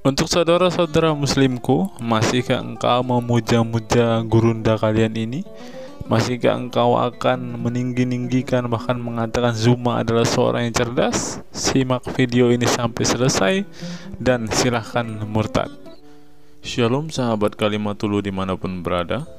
Untuk saudara-saudara muslimku, masihkah engkau memuja-muja gurunda kalian ini? Masihkah engkau akan meninggi-ninggikan, bahkan mengatakan Zuma adalah seorang yang cerdas? Simak video ini sampai selesai dan silahkan murtad. Shalom sahabat Kalimatullah dimanapun berada.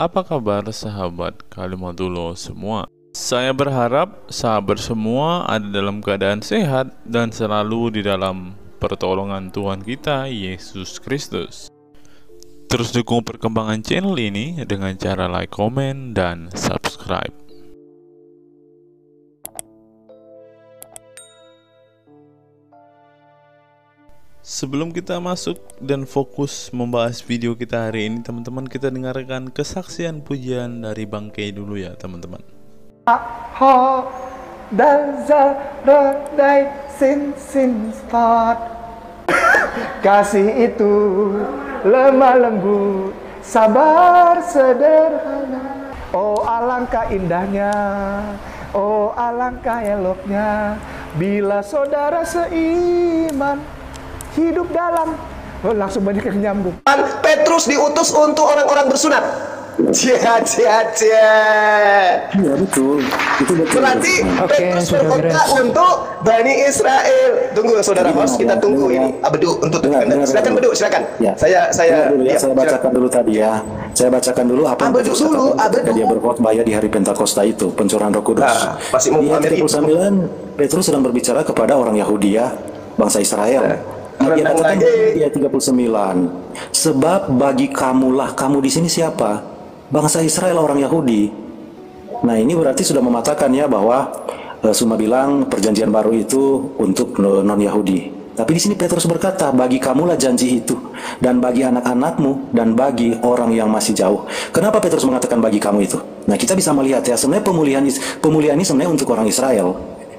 Apa kabar sahabat Kalimatullah semua? Saya berharap sahabat semua ada dalam keadaan sehat dan selalu di dalam pertolongan Tuhan kita Yesus Kristus. Terus dukung perkembangan channel ini dengan cara like, komen, dan subscribe. Sebelum kita masuk dan fokus membahas video kita hari ini, teman-teman, kita dengarkan kesaksian pujian dari Bang Kay dulu ya, teman-teman. Sin start. Kasih itu lemah lembut, sabar sederhana. Oh alangkah indahnya, oh alangkah eloknya, bila saudara seiman hidup dalam. Oh, langsung banyak yang nyambung. Petrus diutus untuk orang-orang bersunat. Iya betul. Itu betul. Berarti Petrus berkota untuk Bani Israel. Tunggu saudara host, kita tunggu ini. Bedu untuk silakan Bedu, silakan. Ya. Saya bacakan dulu tadi ya. Saya bacakan dulu apa yang Petrus katakan ketika dia berkhotbah di hari Pentakosta itu, pencurahan Roh Kudus. Di ayat 39 Petrus sedang berbicara kepada orang Yahudi ya, bangsa Israel. Dia katakan di ayat 39, sebab bagi kamulah, kamu di sini siapa? Bangsa Israel, orang Yahudi. Nah ini berarti sudah mematakan ya bahwa Suma bilang perjanjian baru itu untuk non-Yahudi. Tapi di sini Petrus berkata, bagi kamulah janji itu, dan bagi anak-anakmu, dan bagi orang yang masih jauh. Kenapa Petrus mengatakan bagi kamu itu? Nah kita bisa melihat ya, sebenarnya pemulihan ini sebenarnya untuk orang Israel,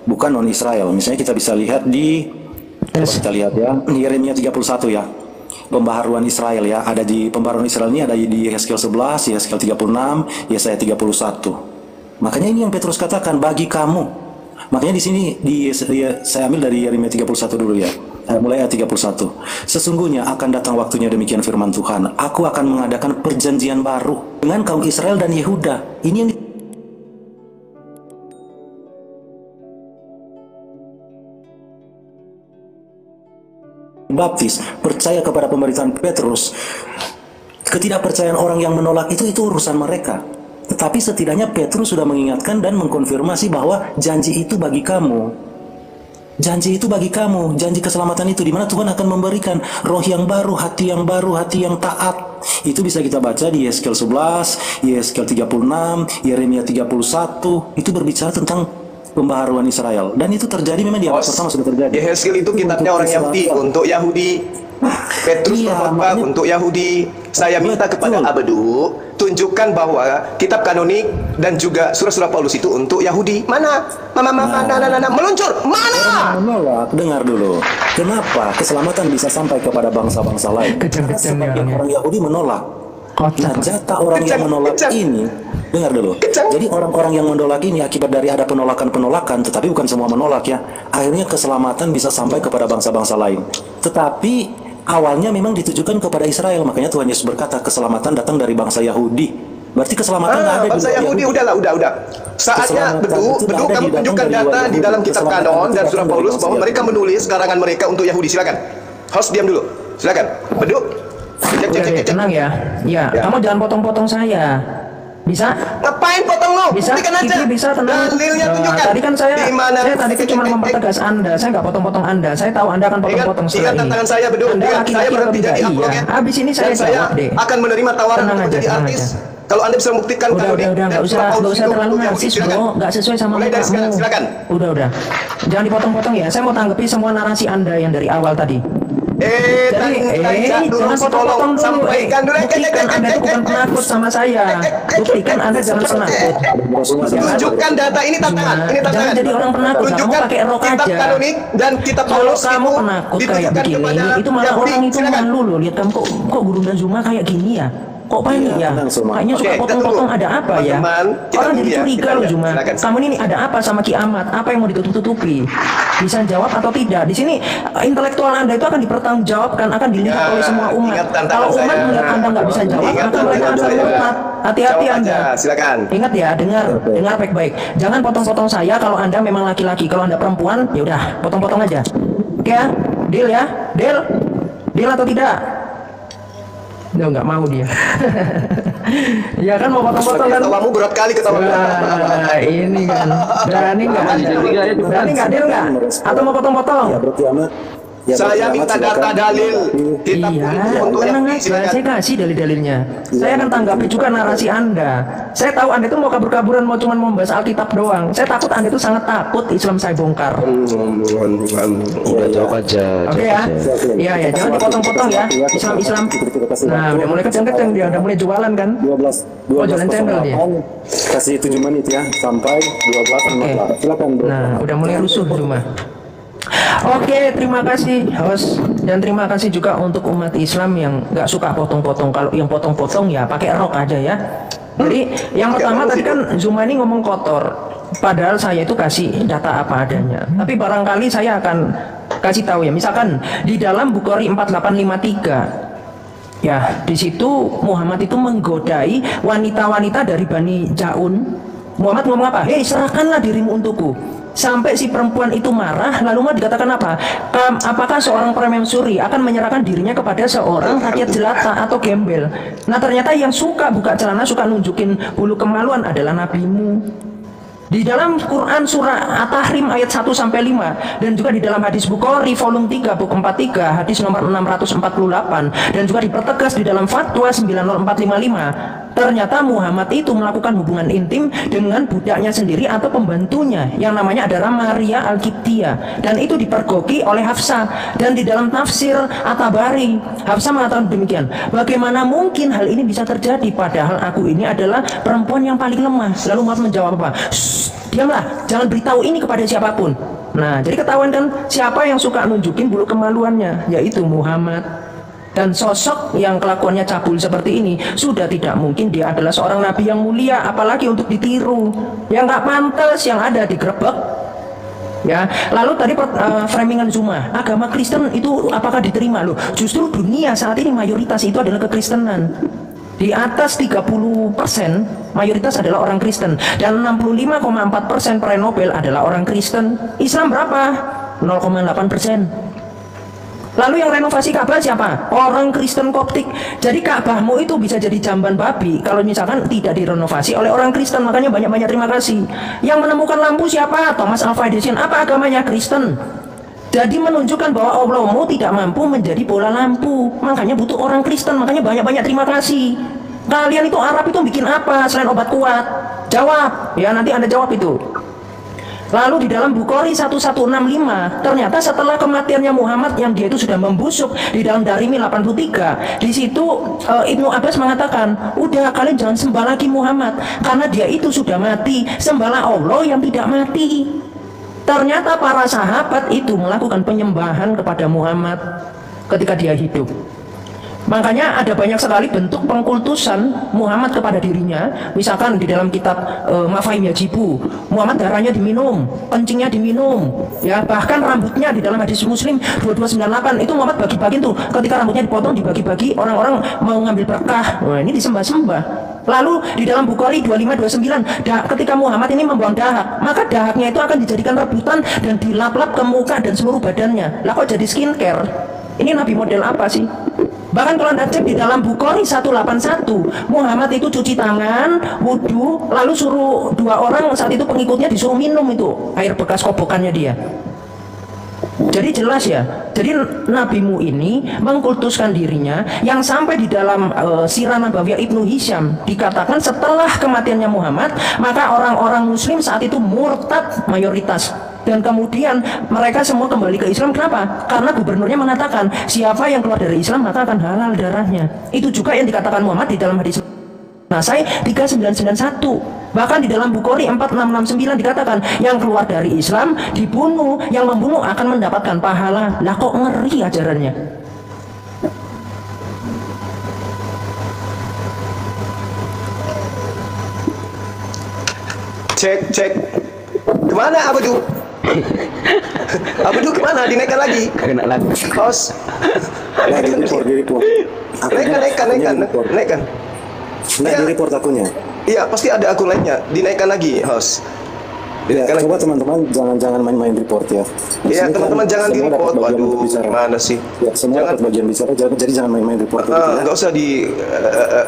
bukan non-Israel. Misalnya kita bisa lihat kita lihat ya, Yeremia 31 ya. Pembaharuan Israel ya, ada di pembaharuan Israel ini ada di Yesaya 11, Yesaya 36, Yesaya 31. Makanya ini yang Petrus katakan bagi kamu. Makanya di sini saya ambil dari Yeremia 31 dulu ya. Mulai ayat 31. Sesungguhnya akan datang waktunya, demikian firman Tuhan, aku akan mengadakan perjanjian baru dengan kaum Israel dan Yehuda. Ini yang baptis, percaya kepada pemberitaan Petrus. Ketidakpercayaan orang yang menolak itu urusan mereka. Tetapi setidaknya Petrus sudah mengingatkan dan mengkonfirmasi bahwa janji itu bagi kamu. Janji itu bagi kamu, janji keselamatan itu, di mana Tuhan akan memberikan roh yang baru, hati yang baru, hati yang taat. Itu bisa kita baca di Yesaya 11, Yesaya 36, Yeremia 31. Itu berbicara tentang pembaharuan Israel, dan itu terjadi memang di abad pertama sudah terjadi. Yehezkiel itu kitabnya orang Yahudi untuk Yahudi. Petrus berkhotbah untuk Yahudi. Saya minta kepada Abedu tunjukkan bahwa kitab kanonik dan juga surah-surah Paulus itu untuk Yahudi. Mana? Meluncur. Mana? Menolak. Dengar dulu. Kenapa keselamatan bisa sampai kepada bangsa-bangsa lain? Karena sebagian orang Yahudi menolak. Nah, jatah orang yang menolak ini, dengar dulu. Jadi orang-orang yang menolak ini akibat dari ada penolakan-penolakan, tetapi bukan semua menolak ya. Akhirnya keselamatan bisa sampai kepada bangsa-bangsa lain. Tetapi awalnya memang ditujukan kepada Israel. Makanya Tuhan Yesus berkata keselamatan datang dari bangsa Yahudi. Berarti keselamatan nggak ada bangsa Yahudi. Udah. Saatnya Bedu kamu tunjukkan data di dalam kitab kanon dan surah Paulus bahwa mereka menulis karangan mereka untuk Yahudi. Silakan. Host diam dulu. Silakan. Bedu. Tenang ya. Ya, kamu jangan potong-potong saya. Bisa? Ngapain potong lo? Bisa? Bisa tenang. Dalilnya tunjukkan. Tadi kan saya tadi cuma mempertegas Anda. Saya nggak potong-potong Anda. Saya tahu Anda akan potong-potong setelah ini. Tantangan saya Bedu. Saya berhenti jadi apologet. Habis ini saya jawab deh. Akan menerima tawaran untuk menjadi artis. Kalau Anda bisa membuktikan udah nggak usah terlalu narsis bro, nggak sesuai sama kamu. Silakan. Udah. Jangan dipotong-potong ya. Saya mau tanggapi semua narasi Anda yang dari awal tadi. Jangan potong-potong dulu. Sampaikan dulu. Buktikan Anda itu bukan penakut sama saya. Buktikan Anda jangan penakut. Tunjukkan data ini tantangan. Jangan jadi orang penakut. Kamu pakai rok aja. Kitab kanonik dan kitab Kalau Paulus kamu penakut kayak begini, itu malah orang itu malu loh. Lihat kamu kok guru dan Zuma kayak gini ya. Kok panik ya? Kayaknya suka potong-potong, ada apa ya? Orang jadi curiga loh Zuma. Kamu ini ada apa sama Ki Ahmad? Apa yang mau ditutup-tutupi? Bisa jawab atau tidak? Di sini intelektual Anda itu akan dipertanggungjawabkan, akan dilihat oleh semua umat. Kalau umat melihat Anda nggak bisa jawab, maka mereka akan murtad. Hati-hati Anda. Silakan. Ingat ya, dengar baik-baik. Jangan potong-potong saya kalau Anda memang laki-laki. Kalau Anda perempuan, ya udah potong-potong aja. Oke ya? Deal ya? Deal atau tidak? Nggak mau dia. Ya kan mau potong-potong kan? Ketawamu berat kali ketawa. Ini kan. Berani nggak deal nggak? Atau mau potong-potong? Ya berarti amat. Ya, saya minta data dalil kitab untuk tenang Yahudi. aja, saya kasih dalil-dalilnya. Saya akan tanggapi juga narasi Anda. Saya tahu Anda itu mau kabur-kaburan, mau cuma membahas Alkitab doang. Saya takut Anda itu sangat takut Islam saya bongkar. Udah jawab aja. Oke ya. Iya, jangan dipotong-potong ya. Islam. Nah, udah mulai keceng-keceng dia, udah mulai jualan kan? 12 jualan cendol dia. Kasih 7 menit ya sampai 12.48. Silakan bro. Nah, udah mulai rusuh rumah. Oke, terima kasih host, dan terima kasih juga untuk umat Islam yang nggak suka potong-potong. Kalau yang potong-potong ya pakai rok aja ya. Jadi yang pertama tadi kan Zuma ini ngomong kotor, padahal saya itu kasih data apa adanya. Tapi barangkali saya akan kasih tahu ya, misalkan di dalam Bukhari 4853 ya, di situ Muhammad itu menggodai wanita-wanita dari Bani Jaun. Muhammad ngomong apa? Hei, serahkanlah dirimu untukku. Sampai si perempuan itu marah, lalu mau dikatakan apa? Apakah seorang permaisuri akan menyerahkan dirinya kepada seorang rakyat jelata atau gembel? Nah, ternyata yang suka buka celana, suka nunjukin bulu kemaluan adalah nabimu. Di dalam Quran surah At-Tahrim ayat 1-5 dan juga di dalam hadis Bukhari volume 3 buku 43 hadis nomor 648 dan juga dipertegas di dalam fatwa 90455, ternyata Muhammad itu melakukan hubungan intim dengan budaknya sendiri atau pembantunya yang namanya adalah Maria Al-Qibtiyah, dan itu dipergoki oleh Hafsah. Dan di dalam tafsir At-Tabari, Hafsah mengatakan demikian, bagaimana mungkin hal ini bisa terjadi padahal aku ini adalah perempuan yang paling lemah. Lalu Muhammad menjawab apa? Diamlah, jangan beritahu ini kepada siapapun. Nah, jadi ketahuan kan siapa yang suka nunjukin bulu kemaluannya, yaitu Muhammad. Dan sosok yang kelakuannya cabul seperti ini sudah tidak mungkin dia adalah seorang nabi yang mulia, apalagi untuk ditiru. Yang nggak pantas, yang ada digerebek. Ya, lalu tadi framingan Zuma, agama Kristen itu apakah diterima? Loh, justru dunia saat ini mayoritas itu adalah kekristenan. Di atas 30% mayoritas adalah orang Kristen, dan 65,4% peraih Nobel adalah orang Kristen. Islam berapa? 0,8%. Lalu yang renovasi Ka'bah siapa? Orang Kristen Koptik. Jadi Ka'bahmu itu bisa jadi jamban babi kalau misalkan tidak direnovasi oleh orang Kristen. Makanya banyak-banyak terima kasih. Yang menemukan lampu siapa? Thomas Alva Edison. Apa agamanya? Kristen. Jadi menunjukkan bahwa Allahmu tidak mampu menjadi bola lampu, makanya butuh orang Kristen. Makanya banyak-banyak terima kasih. Kalian itu Arab itu bikin apa selain obat kuat? Jawab, ya nanti Anda jawab itu. Lalu di dalam Bukhari 1165, ternyata setelah kematiannya Muhammad yang dia itu sudah membusuk di dalam Darimi 83, di situ Ibnu Abbas mengatakan, udah kalian jangan sembah lagi Muhammad karena dia itu sudah mati, sembahlah Allah yang tidak mati. Ternyata para sahabat itu melakukan penyembahan kepada Muhammad ketika dia hidup. Makanya ada banyak sekali bentuk pengkultusan Muhammad kepada dirinya. Misalkan di dalam kitab Mafahim Yajibu, Muhammad darahnya diminum, kencingnya diminum, ya bahkan rambutnya di dalam hadis Muslim 2298 itu Muhammad bagi-bagi tuh, ketika rambutnya dipotong dibagi-bagi, orang-orang mau ngambil berkah. Wah, ini disembah-sembah. Lalu di dalam Bukhari 2529, ketika Muhammad ini membuang dahak, maka dahaknya itu akan dijadikan rebutan dan dilap-lap ke muka dan seluruh badannya. Lah kok jadi skincare? Ini nabi model apa sih? Bahkan kalau Anda cek di dalam Bukhari 181, Muhammad itu cuci tangan, wudhu, lalu suruh 2 orang saat itu pengikutnya disuruh minum itu air bekas kobokannya dia. Jadi jelas ya, jadi nabimu ini mengkultuskan dirinya, yang sampai di dalam Sirah Nabawiyah Ibnu Hisham dikatakan setelah kematiannya Muhammad, maka orang-orang muslim saat itu murtad mayoritas. Dan kemudian mereka semua kembali ke Islam. Kenapa? Karena gubernurnya mengatakan siapa yang keluar dari Islam maka akan halal darahnya. Itu juga yang dikatakan Muhammad di dalam hadis Nasai 3991. Bahkan di dalam Bukhari 4669 dikatakan yang keluar dari Islam dibunuh, yang membunuh akan mendapatkan pahala. Lah kok ngeri ajarannya. Cek. Kemana Abedu? Abedu kemana? Dinaikkan lagi. Kena lagi. Host. Naikkan. Naik di report akunnya. Iya, pasti ada akun lainnya. Dinaikkan lagi, host. Ya, coba teman-teman jangan main-main report ya. Iya, teman-teman jangan di report. Waduh, gimana sih? Ya, semua dapat bagian bicara, jadi jangan main-main report. Nggak usah di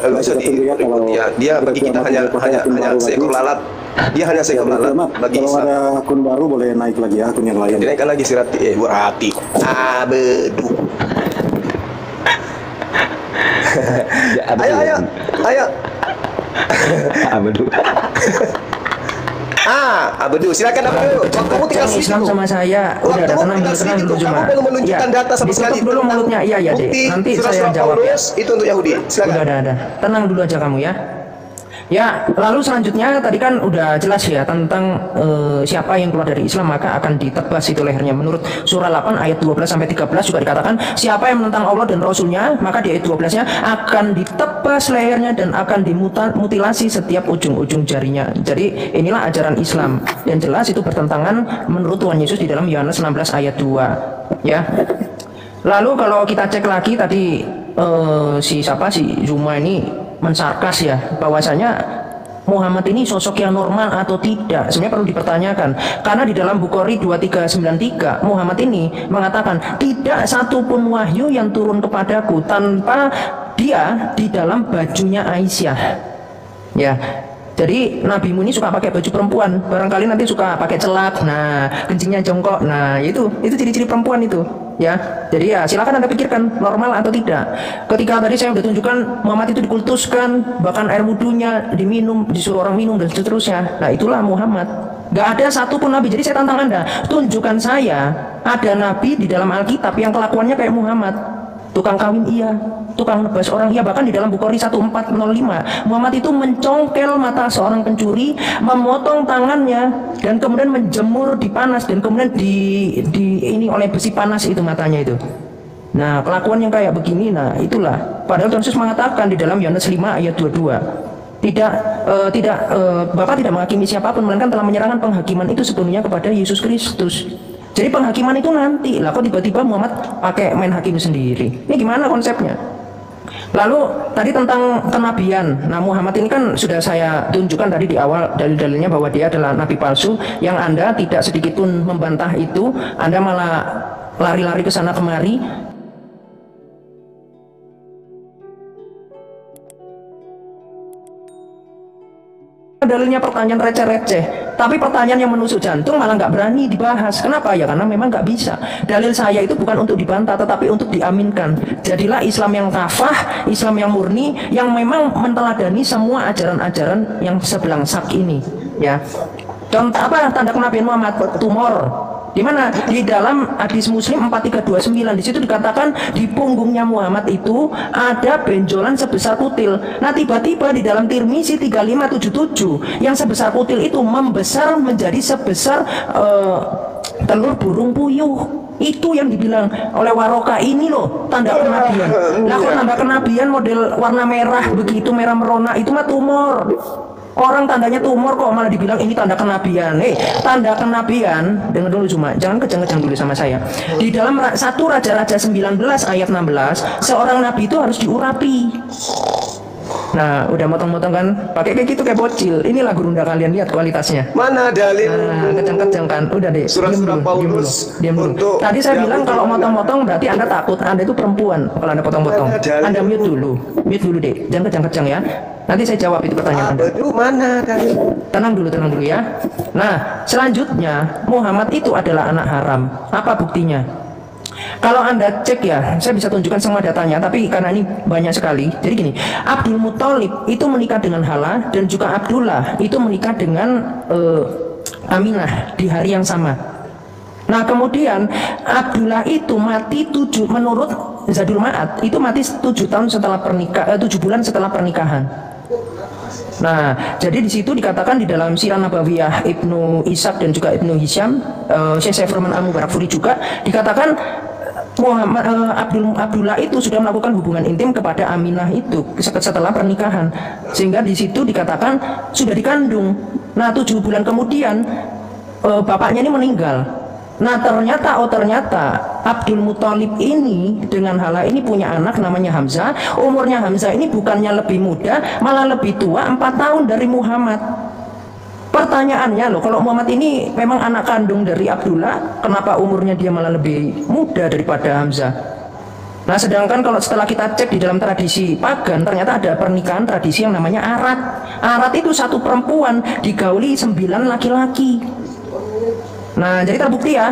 report ya. Dia bagi kita hanya seekor lalat. Dia hanya seekor lalat bagi Kalau ada akun baru boleh naik lagi ya, akun yang lain. Dinaikkan lagi si Rati. Bu Rati. Abedu. Ayo. Abedu. Abedu, silakan Abedu. Kamu tinggal Yang Islam sama saya. Udah tenang dulu cuma. Kamu belum menunjukkan data sama sekali. Ditutup dulu mulutnya. Iya deh. Nanti saya jawab ya. Itu untuk Yahudi. Silakan. Udah. Tenang dulu aja kamu ya. Ya, lalu selanjutnya tadi kan udah jelas ya tentang siapa yang keluar dari Islam maka akan ditebas itu lehernya. Menurut surah 8 ayat 12 sampai 13 juga dikatakan siapa yang menentang Allah dan Rasulnya maka di ayat 12-nya akan ditebas lehernya dan akan dimutilasi setiap ujung-ujung jarinya. Jadi inilah ajaran Islam yang jelas itu bertentangan menurut Tuhan Yesus di dalam Yohanes 16 ayat 2 ya. Lalu kalau kita cek lagi tadi si Zuma ini mensarkas ya bahwasanya Muhammad ini sosok yang normal atau tidak sebenarnya perlu dipertanyakan karena di dalam Bukhari 2393 Muhammad ini mengatakan tidak satupun wahyu yang turun kepadaku tanpa dia di dalam bajunya Aisyah ya. Jadi nabimu ini suka pakai baju perempuan, barangkali nanti suka pakai celak, nah kencingnya jongkok, nah itu ciri-ciri perempuan itu ya. Jadi ya silakan Anda pikirkan normal atau tidak. Ketika tadi saya sudah tunjukkan Muhammad itu dikultuskan, bahkan air wudhunya diminum, disuruh orang minum dan seterusnya. Nah itulah Muhammad. Gak ada satupun nabi. Jadi saya tantang Anda, tunjukkan saya ada nabi di dalam Alkitab yang kelakuannya kayak Muhammad. Tukang kawin iya, tukang nebas orang iya. Bahkan di dalam Bukhari 1405 Muhammad itu mencongkel mata seorang pencuri, memotong tangannya dan kemudian menjemur di panas dan kemudian di ini oleh besi panas itu matanya itu. Nah kelakuan yang kayak begini, nah itulah padahal Tuhan Yesus mengatakan di dalam Yohanes 5 ayat 22 Bapa tidak menghakimi siapapun melainkan telah menyerahkan penghakiman itu sepenuhnya kepada Yesus Kristus. Jadi penghakiman itu nanti lah, kok tiba-tiba Muhammad pakai main hakim sendiri? Ini gimana konsepnya? Lalu tadi tentang kenabian. Nah Muhammad ini kan sudah saya tunjukkan tadi di awal dalil-dalilnya bahwa dia adalah nabi palsu. Yang Anda tidak sedikit pun membantah itu, Anda malah lari-lari ke sana kemari. Dalilnya pertanyaan receh-receh, tapi pertanyaan yang menusuk jantung malah nggak berani dibahas. Kenapa? Ya karena memang nggak bisa. Dalil saya itu bukan untuk dibantah, tetapi untuk diaminkan. Jadilah Islam yang kafah, Islam yang murni, yang memang menteladani semua ajaran-ajaran yang sebelangsak ini. Ya. Contoh apa tanda kenabian Muhammad? Tumor. Di mana? Di dalam hadis Muslim 4329 di situ dikatakan di punggungnya Muhammad itu ada benjolan sebesar kutil. Nah tiba-tiba di dalam Tirmizi 3577 yang sebesar kutil itu membesar menjadi sebesar telur burung puyuh. Itu yang dibilang oleh Waroka ini loh tanda kenabian. Nah kalau tanda kenabian model warna merah begitu, merah merona itu mah tumor. Orang tandanya tumor kok malah dibilang ini tanda kenabian. Tanda kenabian, dengar dulu cuma, jangan kejang-kejang dulu sama saya. Di dalam 1 Raja-Raja 19 ayat 16, seorang nabi itu harus diurapi. Nah, udah motong-motong kan, pakai kayak gitu kayak bocil. Inilah gurunda kalian, lihat kualitasnya. Mana dalil? Nah, kejang-kejang kan, udah deh. Surah-surah Paulus. Diam dulu. Tadi saya bilang kalau motong-motong berarti Anda takut, Anda itu perempuan kalau Anda potong-potong. Anda mute dulu deh, jangan kejang-kejang ya. Nanti saya jawab itu pertanyaan Anda. Aduh, mana dalil? Tenang dulu ya. Nah, selanjutnya Muhammad itu adalah anak haram. Apa buktinya? Kalau Anda cek ya, saya bisa tunjukkan semua datanya, tapi karena ini banyak sekali. Jadi gini, Abdul Muthalib itu menikah dengan Hala dan juga Abdullah itu menikah dengan Aminah di hari yang sama. Nah kemudian Abdullah itu mati menurut Zadul Ma'ad itu mati 7 tahun setelah 7 bulan setelah pernikahan. Nah, jadi di situ dikatakan di dalam Sirah Nabawiyah Ibnu Ishaq dan juga Ibnu Hisham, Syekh Firman Al-Mubarakfuri juga dikatakan Abdullah itu sudah melakukan hubungan intim kepada Aminah itu setelah pernikahan, sehingga di situ dikatakan sudah dikandung Nah 7 bulan kemudian bapaknya ini meninggal. Nah ternyata Abdul Muthalib ini dengan hal ini punya anak namanya Hamzah. Umurnya Hamzah ini bukannya lebih muda, malah lebih tua 4 tahun dari Muhammad. Pertanyaannya loh, kalau Muhammad ini memang anak kandung dari Abdullah, kenapa umurnya dia malah lebih muda daripada Hamzah? Nah sedangkan kalau setelah kita cek di dalam tradisi pagan, ternyata ada pernikahan tradisi yang namanya arat. Arat itu satu perempuan digauli 9 laki-laki. Nah jadi terbukti ya,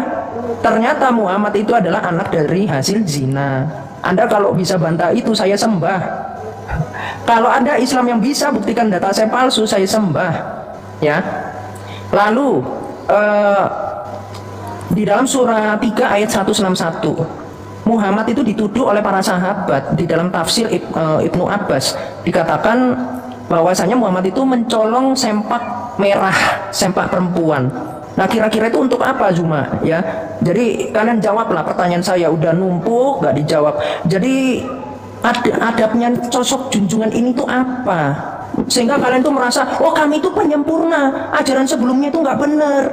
ternyata Muhammad itu adalah anak dari hasil zina. Anda kalau bisa bantah itu, saya sembah. Kalau Anda Islam yang bisa buktikan data saya palsu, saya sembah. Ya. Lalu di dalam surah 3 ayat 161, Muhammad itu dituduh oleh para sahabat. Di dalam tafsir Ibnu Abbas dikatakan bahwasanya Muhammad itu mencolong sempak merah, sempak perempuan. Nah kira-kira itu untuk apa Zuma ya? Jadi kalian jawablah pertanyaan saya, udah numpuk gak dijawab. Jadi adabnya sosok junjungan ini tuh apa? Sehingga kalian tuh merasa, oh kami itu penyempurna, ajaran sebelumnya itu nggak benar,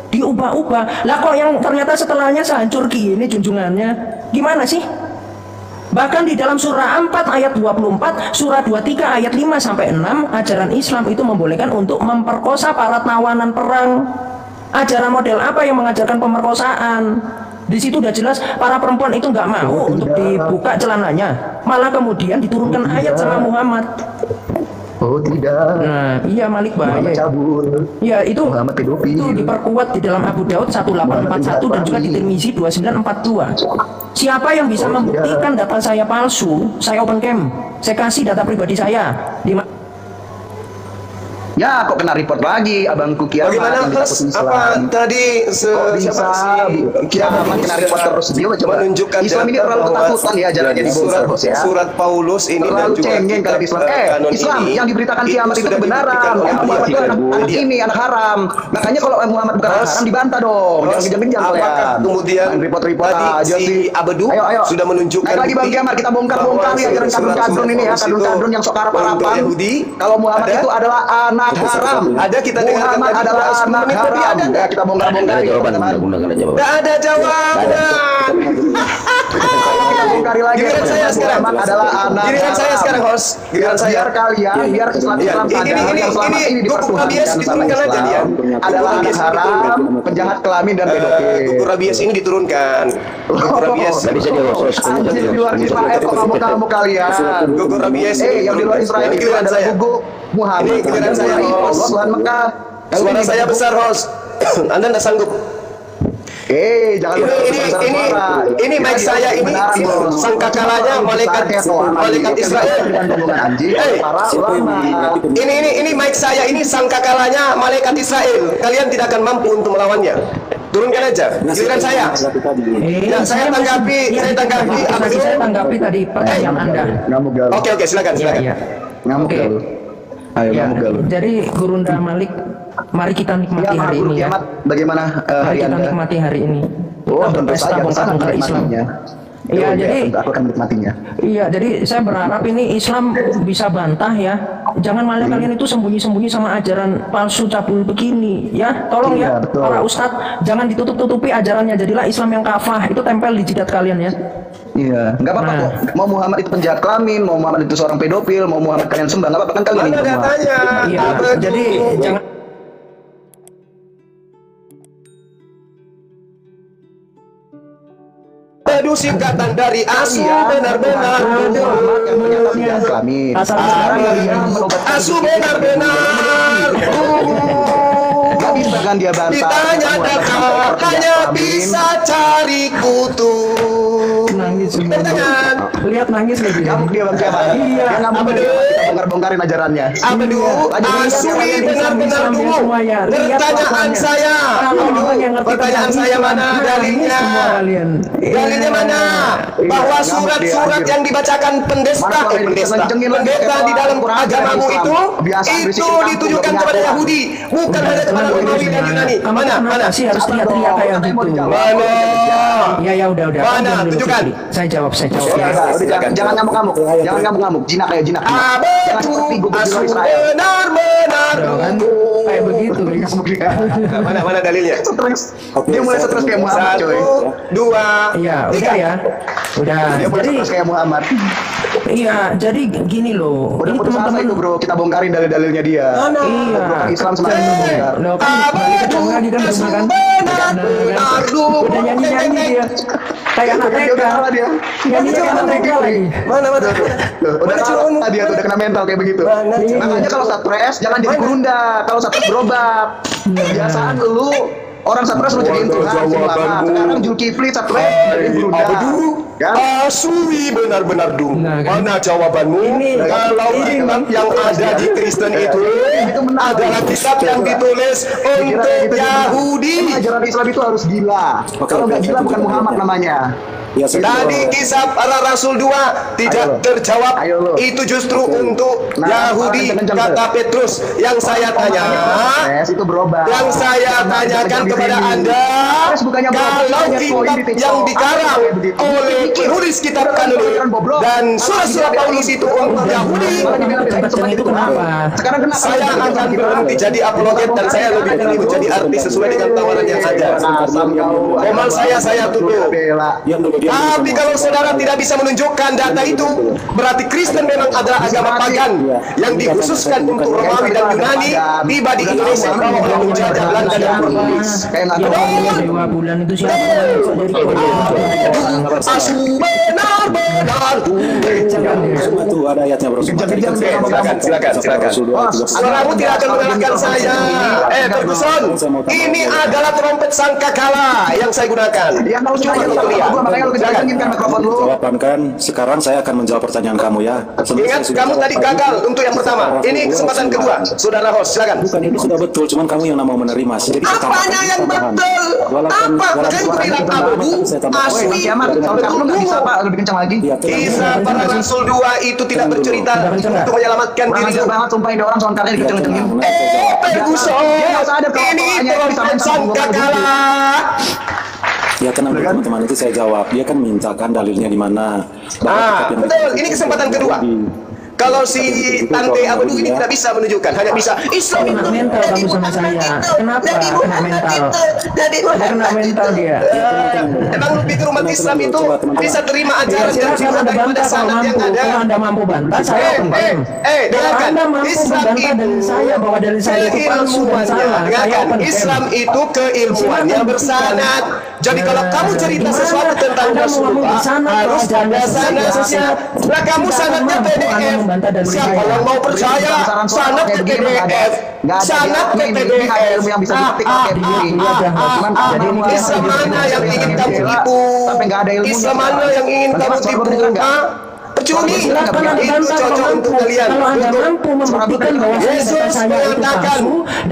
diubah-ubah. Lah kok yang ternyata setelahnya sehancur gini junjungannya, gimana sih? Bahkan di dalam surah 4 ayat 24, surah 23 ayat 5 sampai 6, ajaran Islam itu membolehkan untuk memperkosa para tawanan perang. Ajaran model apa yang mengajarkan pemerkosaan? Di situ udah jelas para perempuan itu nggak mau untuk dibuka celananya, malah kemudian diturunkan ayat sama Muhammad. Oh tidak. Nah, iya Malik bahaya. Muhammad cabul. Ya itu Muhammad pedofil. Itu diperkuat di dalam Abu Daud 1841 dan juga di Tirmizi 2942. Siapa yang bisa membuktikan data saya palsu? Saya open cam. Saya kasih data pribadi saya. Ya, kok kena report lagi abangku kiamat. Bagaimana Mas? Apa tadi siapa sih kiamat kena report terus dia coba menunjukkan Islam ini terlalu ketakutan ya ajarannya dibongkar ya. Surat Paulus ini dan terlalu juga cengeng kalau Islam. Islam yang diberitakan kiamat itu kebenaran. Muhammad itu anak ini anak haram. Makanya kalau Muhammad bukan anak haram dibantah dong. Jangan genjang-genjang apakah kemudian report-report aja si Abdu sudah menunjukkan lagi bang kiamat kita bongkar ya ajaran kadun-kadun ini ya, kadun-kadun yang sok harapan. Kalau Muhammad itu adalah anak haram. Ada kita dengarkan Muhammad adalah anak haram. Ada enggak kita bongkar-bongkar Jawaban. Tidak ada jawaban. Kita bongkari lagi. Giliran saya sekarang. Muhammad adalah anak. Giliran saya sekarang host. Giliran saya. Biar kalian, biar Islam sadar yang selama ini dipertuhankan sama Islam adalah anak haram, penjahat kelamin dan pedofil. Gugur rabies ini diturunkan. Gugur rabies. Anjir di luar Israel kok kamu kalian. Gugur rabies. Yang di luar Israel itu adalah gugur Muhammad. Ini giliran saya host. Tuhan Mekah. Suara saya besar host. Anda tidak sanggup. Jangan ini mic saya ini sangkakalanya malaikat Israel. Ini mic saya ini sangkakalanya malaikat Israel. Kalian tidak akan mampu untuk melawannya. Turunkan aja. Giliran saya. Saya tanggapi tadi pertanyaan Anda. Oke, silakan. Ngamuk gaul. Ayo ngamuk gaul. Jadi Gurunda Malik, mari kita nikmati hari ini ya. Bagaimana hari kita Anda? nikmati hari ini. Oh, Kita tentu berpesta saja bongkar Islam. Iya, jadi aku akan menikmatinya. Iya, jadi saya berharap ini Islam bisa bantah ya. Jangan malah kalian itu sembunyi-sembunyi sama ajaran palsu cabul begini ya. Tolong ya betul. para ustadz, jangan ditutup-tutupi ajarannya. Jadilah Islam yang kafah, itu tempel di jidat kalian ya. Iya, nggak apa-apa kok. Mau Muhammad itu penjahat kelamin, mau Muhammad itu seorang pedofil, mau Muhammad kalian sembah, nggak apa-apa kan kalian ini Mana semua. datanya? Iya, jadi jangan. Aduh, singkatan dari asu benar-benar. Muhammad yang ternyata penjahat kelamin. Sekarang kalian melobatkan Asu benar-benar. nggak bisa kan dia bantah. Ditanya data hanya bisa cari kutu. Nangis semua. Pertanyaan. Lihat nangis lagi. Ngamuk dia bang siapa? Iya. Dia ngamuk Apa dia. dulu? Kita bongkar-bongkarin ajarannya. Aduh, asui benar-benar dulu. Pertanyaan saya. Pertanyaan saya mana dalilnya? Dalilnya mana? Bahwa surat-surat yang dibacakan pendeta di dalam agamamu itu ditujukan kepada Yahudi, bukan hanya kepada Romawi dan Yunani. Mana? Sih harus teriak-teriak kayak gitu. Mana? Ya udah. Mana? Tunjukkan. Saya jawab ya. Jangan ngamuk-ngamuk. Jangan ngamuk-ngamuk. Jinak ya, jinak. Jangan seperti gubernur Israel. Benar-benar Kayak begitu. Mana dalilnya? Dia mulai stres kayak Muhammad, coy. 1, 2, Iya, udah ya. Udah. Dia mulai Jadi stres kayak Muhammad. iya, jadi gini loh. Udah Ini putus asa teman-teman itu, bro. Kita bongkarin dalil-dalilnya dia. iya. Islam semakin membongkar. Loh kan balik ke tengah lagi kan bener kan? Udah nyanyi-nyanyi dia. Kayak anak TK. Dia. Nyanyi kayak anak TK lagi. Mana? Udah kalah dia tuh, udah kena mental kayak begitu. Makanya kalau stres jangan jadi gurunda. Kalau stres berobat. Kebiasaan lu orang stres lu jadiin Tuhan lama. Sekarang Zulkifli stres jadi gurunda. Kan? Asui benar-benar dung. Nah, kan? Mana jawabanmu? Kalau kitab yang ada di Kristen itu adalah kitab yang ditulis untuk Yahudi. Ajaran Islam itu harus gila. Kalau nggak gila bukan Muhammad namanya. Ya, Tadi kisah para Rasul 2 tidak terjawab. Ayo lo. Itu justru untuk Yahudi, kata Petrus. Yang saya tanya, Itu berobat. yang saya tanyakan kepada Anda, kalau kitab yang dikarang oleh penulis kitab kanonik dan surat-surat Paulus itu untuk Yahudi, Itu kenapa? Sekarang kenapa? saya akan berhenti jadi apologet dan saya lebih pilih menjadi artis sesuai dengan tawaran yang ada. Komal saya tutup. Tapi kalau saudara tidak bisa menunjukkan data itu, berarti Kristen memang adalah agama pagan yang dikhususkan untuk Romawi dan Yunani, tiba di Indonesia kalau oleh penjajah Belanda dan Portugis. Dewa bulan itu siapa? Asu benar-benar. Itu ada ayatnya, bro. Silakan. Suaramu tidak akan mengalahkan saya. Ferguson, ini adalah trompet sangkakala yang saya gunakan. Cuma untuk lihat. Jawaban kan, sekarang saya akan menjawab pertanyaan kamu ya. Ingat, kamu tadi gagal untuk yang pertama. Ini kesempatan kedua. Saudara host, silakan. Bukan, itu sudah betul, cuman kamu yang mau menerima. Jadi Apanya yang betul? Apa? Makanya itu bilang abu, asli. Kamu nggak bisa Pak, lebih kencang lagi. Kisah para Rasul 2 itu tidak bercerita untuk menyelamatkan diri. Banget sumpah ini orang soalnya dikenceng-kencengin. Ferguson, ini trompet sangkakala. Ya tenang dulu teman-teman, itu saya jawab. Dia kan mintakan dalilnya di mana. Betul. Ini kesempatan kedua. Kalau si Tante Abdu ini tidak bisa menunjukkan, hanya bisa Islam itu. Kena mental kamu sama saya. Kenapa? Kena mental. Kena mental dia. Emang lu pikir umat Islam itu bisa terima ajaran dan Silakan Anda bantah kalau mampu. Kalau Anda mampu bantah, saya open. Kalau Anda mampu membantah dalil saya bahwa dalil saya itu palsu dan salah, saya open. Islam itu keilmuannya bersanad. Jadi kalau kamu cerita sesuatu tentang Rasulullah, harus ada sanadnya. Lah kamu sanadnya PDF. Siapa yang mau percaya? Sanad ke PDF. Sanad ke PDF. Islam mana yang ingin kamu tipu? Islam mana yang ingin kamu tipu? Percuma, itu cocok untuk kalian. Kalau Anda mampu membuktikan bahwa Yesus mengatakan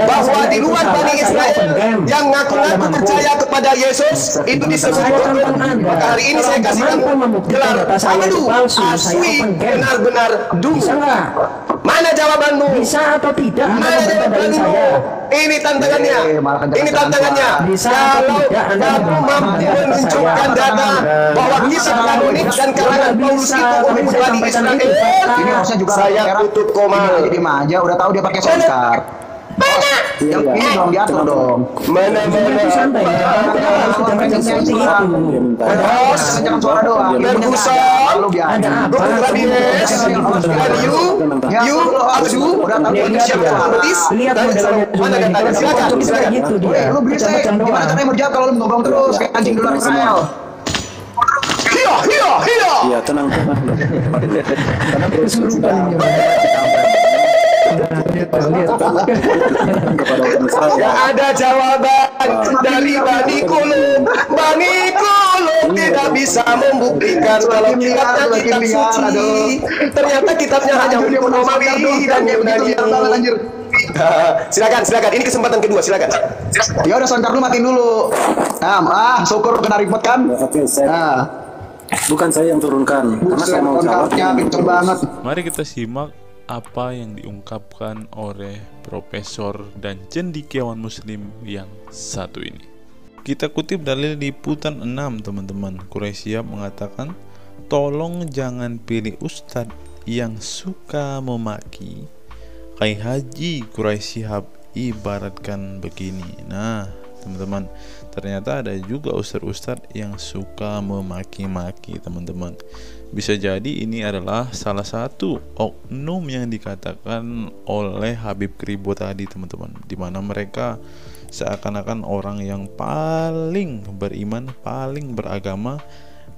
bahwa di luar Bani Israel yang ngaku-ngaku percaya kepada Yesus itu disebut Kristen. Maka hari ini saya kasih kamu gelar Abdu, asli, benar-benar dung. Mana jawabanmu? Bisa atau tidak? Mana jawabanmu? Ini tantangannya. Ini tantangannya. Kalau kamu mampu menunjukkan data bahwa kisah kanonik dan kalangan Paulus itu oleh Bani Israel, ini harusnya juga saya tutup koma. Jadi aja udah tahu dia pakai soundcard. Yang ini dong diatur dong. Mana Santai ya. Seperti itu. Jangan suara doang. Ferguson, Ada apa? Rabines, you, Abdu, untuk siapa Batis? Lihat Dan modelnya. mana datanya? Silakan. Gitu dia. Lu berisik. Gimana caranya mau jawab kalau lu ngomong terus kayak anjing di luar Israel? Hiya. Ya tenang. Gak ada jawaban dari Bani Kulum. Bani Kulum tidak bisa membuktikan kalau kitabnya kitab suci. Ternyata kitabnya hanya untuk Romawi dan Yunani. Silakan. Ini kesempatan kedua, silakan. Ya udah soundcard lu matiin dulu. Syukur kena report kan? Oke, bukan saya yang turunkan, karena saya mau jawabnya kenceng banget. Mari kita simak apa yang diungkapkan oleh profesor dan cendekiawan muslim yang satu ini. Kita kutip dalil liputan 6 teman-teman. Quraisy Shihab mengatakan, tolong jangan pilih ustadz yang suka memaki. Kiai Haji Quraisy Shihab ibaratkan begini. Nah teman-teman, ternyata ada juga ustadz-ustadz yang suka memaki-maki teman-teman. Bisa jadi ini adalah salah satu oknum yang dikatakan oleh Habib Kribo tadi teman-teman, dimana mereka seakan-akan orang yang paling beriman, paling beragama,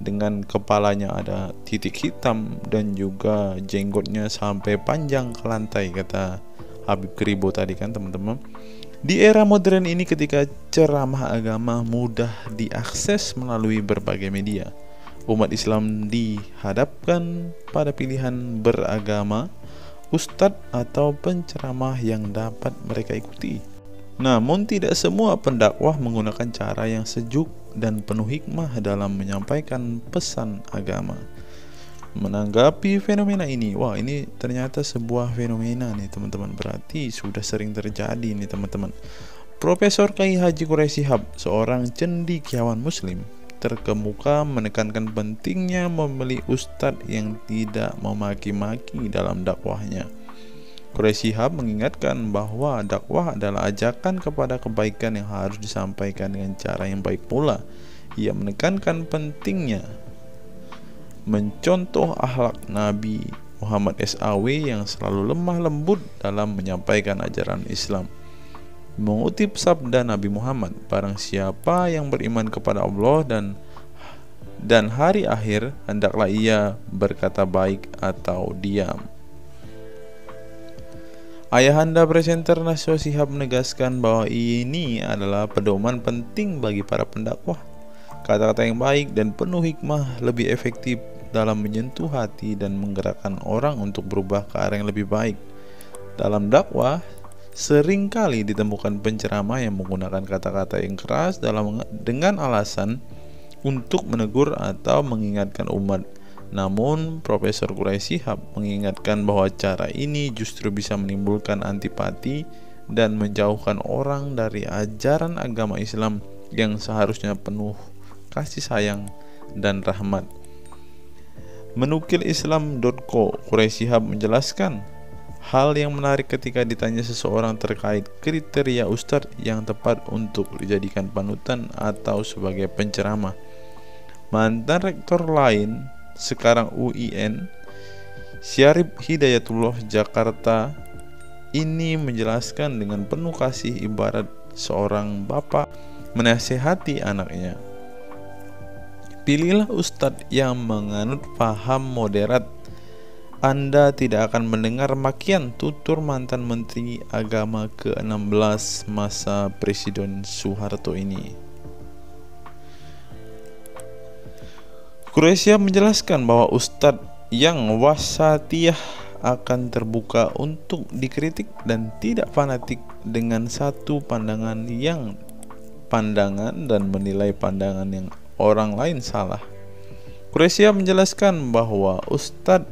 dengan kepalanya ada titik hitam dan juga jenggotnya sampai panjang ke lantai, kata Habib Kribo tadi kan teman-teman. Di era modern ini ketika ceramah agama mudah diakses melalui berbagai media, umat Islam dihadapkan pada pilihan beragama, ustadz atau penceramah yang dapat mereka ikuti. Namun tidak semua pendakwah menggunakan cara yang sejuk dan penuh hikmah dalam menyampaikan pesan agama. Menanggapi fenomena ini, wah ini ternyata sebuah fenomena nih teman-teman, berarti sudah sering terjadi nih teman-teman. Profesor Kiai Haji Quraisy Shihab, seorang cendekiawan muslim, terkemuka menekankan pentingnya memilih ustadz yang tidak memaki-maki dalam dakwahnya. Quraisy Shihab mengingatkan bahwa dakwah adalah ajakan kepada kebaikan yang harus disampaikan dengan cara yang baik pula. Ia menekankan pentingnya mencontoh akhlak Nabi Muhammad SAW yang selalu lemah lembut dalam menyampaikan ajaran Islam. Mengutip sabda Nabi Muhammad, barang siapa yang beriman kepada Allah dan hari akhir, hendaklah ia berkata baik atau diam. Ayahanda presenter Najwa Shihab menegaskan bahwa ini adalah pedoman penting bagi para pendakwah. Kata-kata yang baik dan penuh hikmah lebih efektif dalam menyentuh hati dan menggerakkan orang untuk berubah ke arah yang lebih baik. Dalam dakwah, seringkali ditemukan penceramah yang menggunakan kata-kata yang keras dengan alasan untuk menegur atau mengingatkan umat. Namun, Profesor Quraisy Shihab mengingatkan bahwa cara ini justru bisa menimbulkan antipati dan menjauhkan orang dari ajaran agama Islam yang seharusnya penuh kasih sayang dan rahmat. Menukil Islam.co, Quraisy Shihab menjelaskan hal yang menarik ketika ditanya seseorang terkait kriteria ustadz yang tepat untuk dijadikan panutan atau sebagai penceramah. Mantan rektor lain, sekarang UIN, Syarif Hidayatullah Jakarta, ini menjelaskan dengan penuh kasih ibarat seorang bapak menasihati anaknya. Pilihlah ustadz yang menganut paham moderat. Anda tidak akan mendengar makian, tutur mantan Menteri Agama ke-16 masa Presiden Soeharto ini. Quraisy Shihab menjelaskan bahwa ustadz yang wasatiyah akan terbuka untuk dikritik dan tidak fanatik dengan satu pandangan dan menilai pandangan yang orang lain salah. Quraisy Shihab menjelaskan bahwa ustadz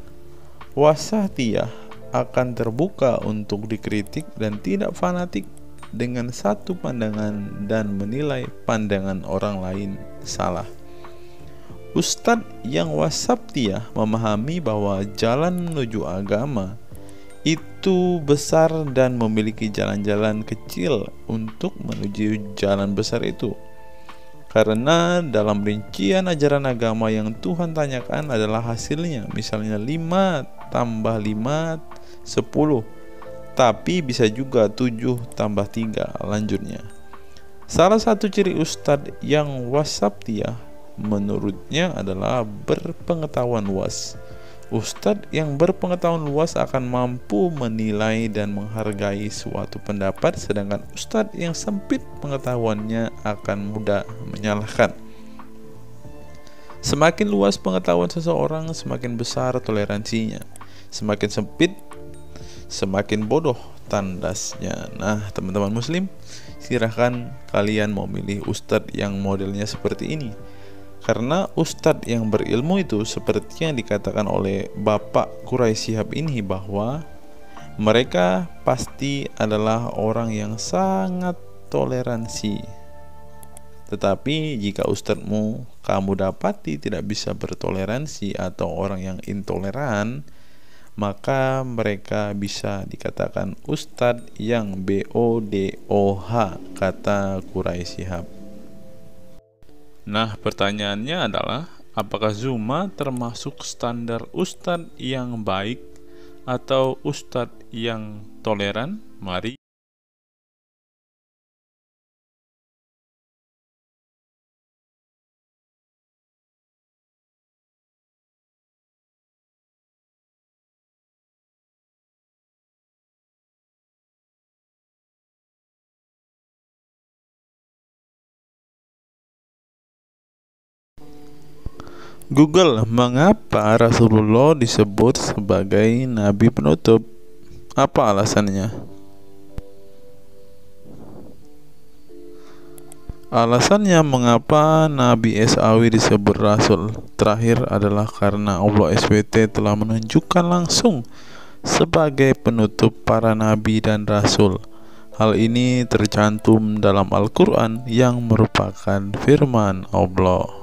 wasatiyah akan terbuka untuk dikritik dan tidak fanatik dengan satu pandangan dan menilai pandangan orang lain salah. Ustadz yang wasatiyah memahami bahwa jalan menuju agama itu besar dan memiliki jalan-jalan kecil untuk menuju jalan besar itu. Karena dalam rincian ajaran agama yang Tuhan tanyakan adalah hasilnya, misalnya 5 tambah 5 10, tapi bisa juga 7 tambah 3 lanjutnya. Salah satu ciri ustadz yang wasatiyah menurutnya adalah berpengetahuan luas. Ustadz yang berpengetahuan luas akan mampu menilai dan menghargai suatu pendapat, sedangkan ustadz yang sempit pengetahuannya akan mudah menyalahkan. Semakin luas pengetahuan seseorang, semakin besar toleransinya. Semakin sempit, semakin bodoh tandasnya. Nah, teman-teman muslim, silahkan kalian mau milih ustadz yang modelnya seperti ini. Karena ustadz yang berilmu itu seperti yang dikatakan oleh Bapak Quraisy Shihab ini, bahwa mereka pasti adalah orang yang sangat toleransi. Tetapi jika ustadzmu kamu dapati tidak bisa bertoleransi atau orang yang intoleran, maka mereka bisa dikatakan ustadz yang BODOH, kata Quraisy Shihab. Nah, pertanyaannya adalah, apakah Zuma termasuk standar ustadz yang baik atau ustadz yang toleran? Mari Google, mengapa Rasulullah disebut sebagai nabi penutup? Apa alasannya? Alasannya mengapa Nabi SAW disebut Rasul terakhir adalah karena Allah SWT telah menunjukkan langsung sebagai penutup para nabi dan rasul. Hal ini tercantum dalam Al-Quran yang merupakan firman Allah.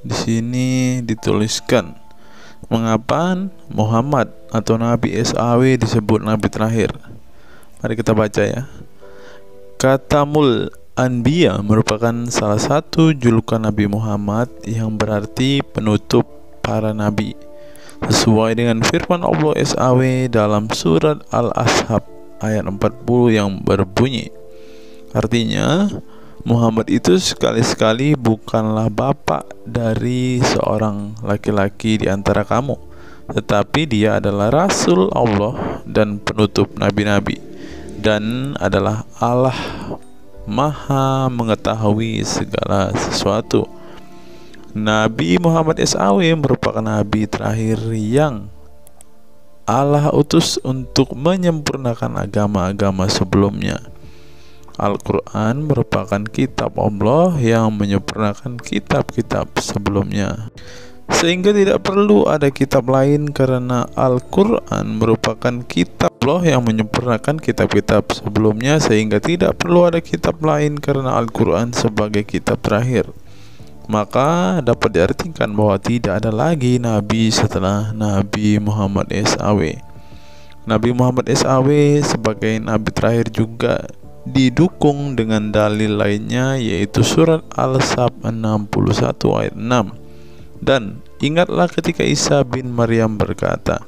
Di sini dituliskan, mengapa Muhammad atau Nabi SAW disebut Nabi terakhir? Mari kita baca ya. Katamul Anbiya merupakan salah satu julukan Nabi Muhammad yang berarti penutup para nabi, sesuai dengan firman Allah SAW dalam surat Al-Ashab ayat 40 yang berbunyi, artinya Muhammad itu sekali-sekali bukanlah bapak dari seorang laki-laki di antara kamu, tetapi dia adalah Rasul Allah dan penutup nabi-nabi, dan adalah Allah Maha mengetahui segala sesuatu. Nabi Muhammad SAW merupakan nabi terakhir yang Allah utus untuk menyempurnakan agama-agama sebelumnya. Al-Quran merupakan kitab Allah yang menyempurnakan kitab-kitab sebelumnya, sehingga tidak perlu ada kitab lain karena Al-Quran merupakan kitab Allah yang menyempurnakan kitab-kitab sebelumnya, sehingga tidak perlu ada kitab lain karena Al-Quran sebagai kitab terakhir. Maka dapat diartikan bahwa tidak ada lagi nabi setelah Nabi Muhammad SAW. Nabi Muhammad SAW sebagai nabi terakhir juga didukung dengan dalil lainnya, yaitu surat Al-Sab 61 ayat 6. Dan ingatlah ketika Isa bin Maryam berkata,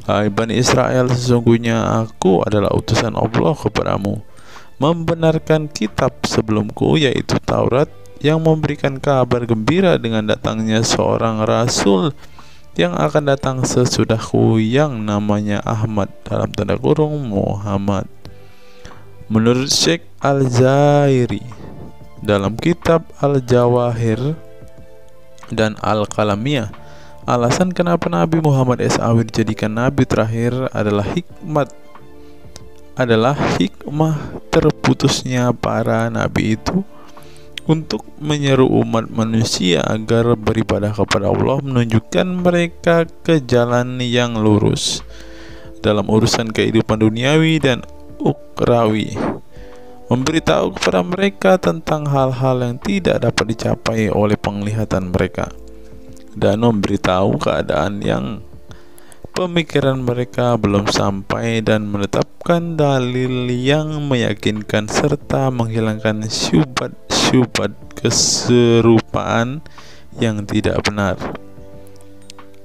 "Hai Bani Israel, sesungguhnya aku adalah utusan Allah kepadamu, membenarkan kitab sebelumku, yaitu Taurat, yang memberikan kabar gembira dengan datangnya seorang Rasul yang akan datang sesudahku, yang namanya Ahmad, dalam tanda kurung Muhammad." Menurut Syekh Al-Zairi dalam kitab Al-Jawahir dan Al-Qalamiyah, alasan kenapa Nabi Muhammad SAW dijadikan nabi terakhir adalah hikmah terputusnya para nabi itu untuk menyeru umat manusia agar beribadah kepada Allah, menunjukkan mereka ke jalan yang lurus dalam urusan kehidupan duniawi dan ukrawi, memberitahu kepada mereka tentang hal-hal yang tidak dapat dicapai oleh penglihatan mereka, dan memberitahu keadaan yang pemikiran mereka belum sampai, dan menetapkan dalil yang meyakinkan serta menghilangkan syubhat keserupaan yang tidak benar.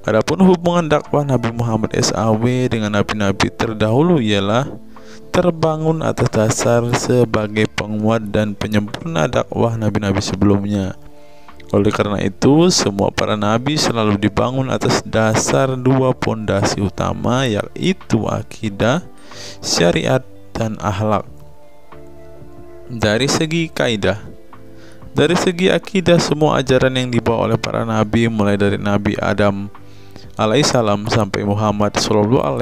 Adapun hubungan dakwah Nabi Muhammad SAW dengan nabi-nabi terdahulu ialah terbangun atas dasar sebagai penguat dan penyempurna dakwah nabi-nabi sebelumnya. Oleh karena itu, semua para nabi selalu dibangun atas dasar dua pondasi utama, yaitu akidah, syariat, dan akhlak. Dari segi kaidah, dari segi akidah, semua ajaran yang dibawa oleh para nabi, mulai dari Nabi Adam alaihissalam sampai Muhammad SAW,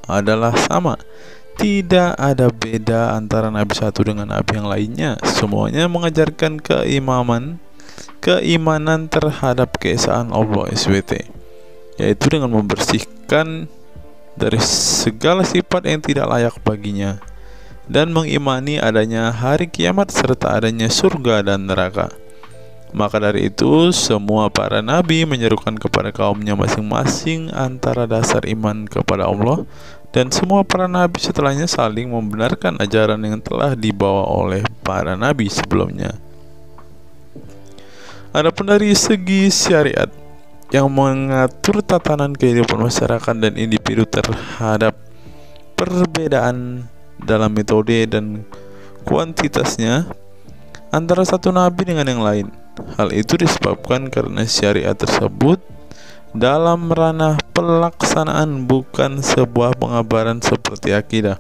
adalah sama. Tidak ada beda antara nabi satu dengan nabi yang lainnya. Semuanya mengajarkan keimanan terhadap keesaan Allah SWT, yaitu dengan membersihkan dari segala sifat yang tidak layak baginya, dan mengimani adanya hari kiamat serta adanya surga dan neraka. Maka dari itu, semua para nabi menyerukan kepada kaumnya masing-masing antara dasar iman kepada Allah, dan semua para nabi setelahnya saling membenarkan ajaran yang telah dibawa oleh para nabi sebelumnya. Adapun dari segi syariat yang mengatur tatanan kehidupan masyarakat dan individu terhadap perbedaan dalam metode dan kuantitasnya antara satu nabi dengan yang lain. Hal itu disebabkan karena syariat tersebut dalam ranah pelaksanaan bukan sebuah pengabaran seperti akidah.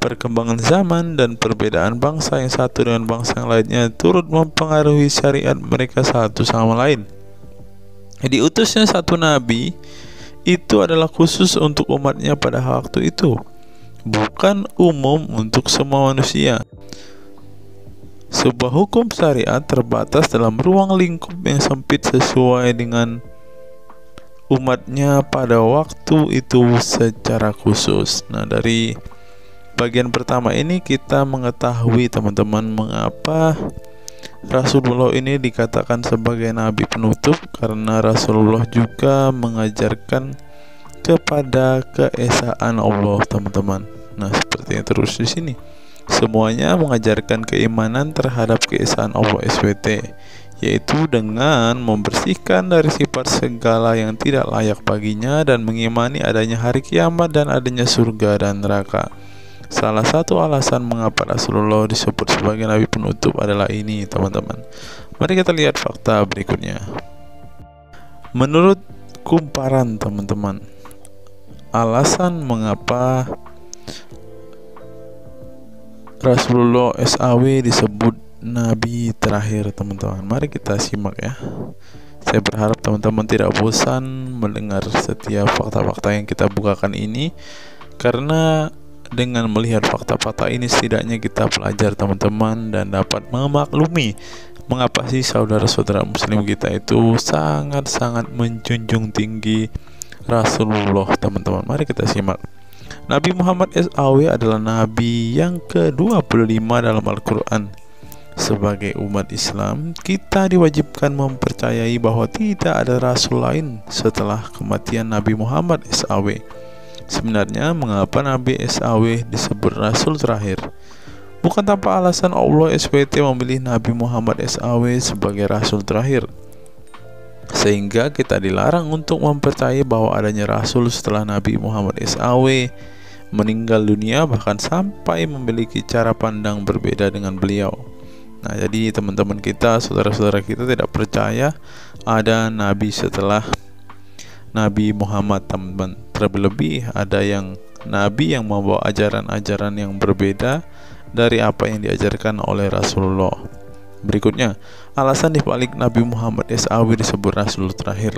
Perkembangan zaman dan perbedaan bangsa yang satu dengan bangsa yang lainnya turut mempengaruhi syariat mereka satu sama lain. Diutusnya satu nabi itu adalah khusus untuk umatnya pada waktu itu, bukan umum untuk semua manusia. Sebuah hukum syariat terbatas dalam ruang lingkup yang sempit sesuai dengan umatnya pada waktu itu secara khusus. Nah, dari bagian pertama ini kita mengetahui teman-teman mengapa Rasulullah ini dikatakan sebagai nabi penutup, karena Rasulullah juga mengajarkan kepada keesaan Allah, teman-teman. Nah, seperti yang terus di sini. Semuanya mengajarkan keimanan terhadap keesaan Allah SWT, yaitu dengan membersihkan dari sifat segala yang tidak layak baginya dan mengimani adanya hari kiamat dan adanya surga dan neraka. Salah satu alasan mengapa Rasulullah disebut sebagai nabi penutup adalah ini, teman-teman. Mari kita lihat fakta berikutnya. Menurut kumparan, teman-teman, alasan mengapa Rasulullah SAW disebut nabi terakhir, teman-teman. Mari kita simak ya. Saya berharap teman-teman tidak bosan mendengar setiap fakta-fakta yang kita bukakan ini, karena dengan melihat fakta-fakta ini setidaknya kita belajar, teman-teman, dan dapat memaklumi mengapa sih saudara-saudara muslim kita itu sangat-sangat menjunjung tinggi Rasulullah, teman-teman. Mari kita simak. Nabi Muhammad SAW adalah nabi yang ke-25 dalam Al-Quran. Sebagai umat Islam, kita diwajibkan mempercayai bahwa tidak ada rasul lain setelah kematian Nabi Muhammad SAW. Sebenarnya mengapa Nabi SAW disebut Rasul terakhir? Bukan tanpa alasan Allah SWT memilih Nabi Muhammad SAW sebagai Rasul terakhir, sehingga kita dilarang untuk mempercayai bahwa adanya Rasul setelah Nabi Muhammad SAW meninggal dunia, bahkan sampai memiliki cara pandang berbeda dengan beliau. Nah, jadi teman-teman kita, saudara-saudara kita tidak percaya ada Nabi setelah Nabi Muhammad, teman-teman. Terlebih ada yang nabi yang membawa ajaran-ajaran yang berbeda dari apa yang diajarkan oleh Rasulullah. Berikutnya, alasan dibalik Nabi Muhammad SAW disebut Rasul terakhir.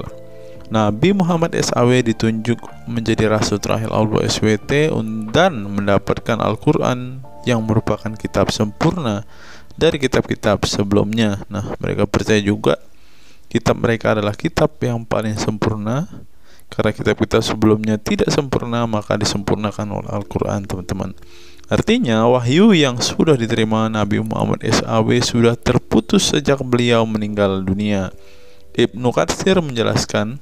Nabi Muhammad SAW ditunjuk menjadi Rasul terakhir Allah SWT dan mendapatkan Al-Quran yang merupakan kitab sempurna dari kitab-kitab sebelumnya. Nah, mereka percaya juga kitab mereka adalah kitab yang paling sempurna, karena kitab-kitab sebelumnya tidak sempurna, maka disempurnakan oleh Al-Quran, teman-teman. Artinya, wahyu yang sudah diterima Nabi Muhammad SAW sudah terputus sejak beliau meninggal dunia. Ibnu Katsir menjelaskan,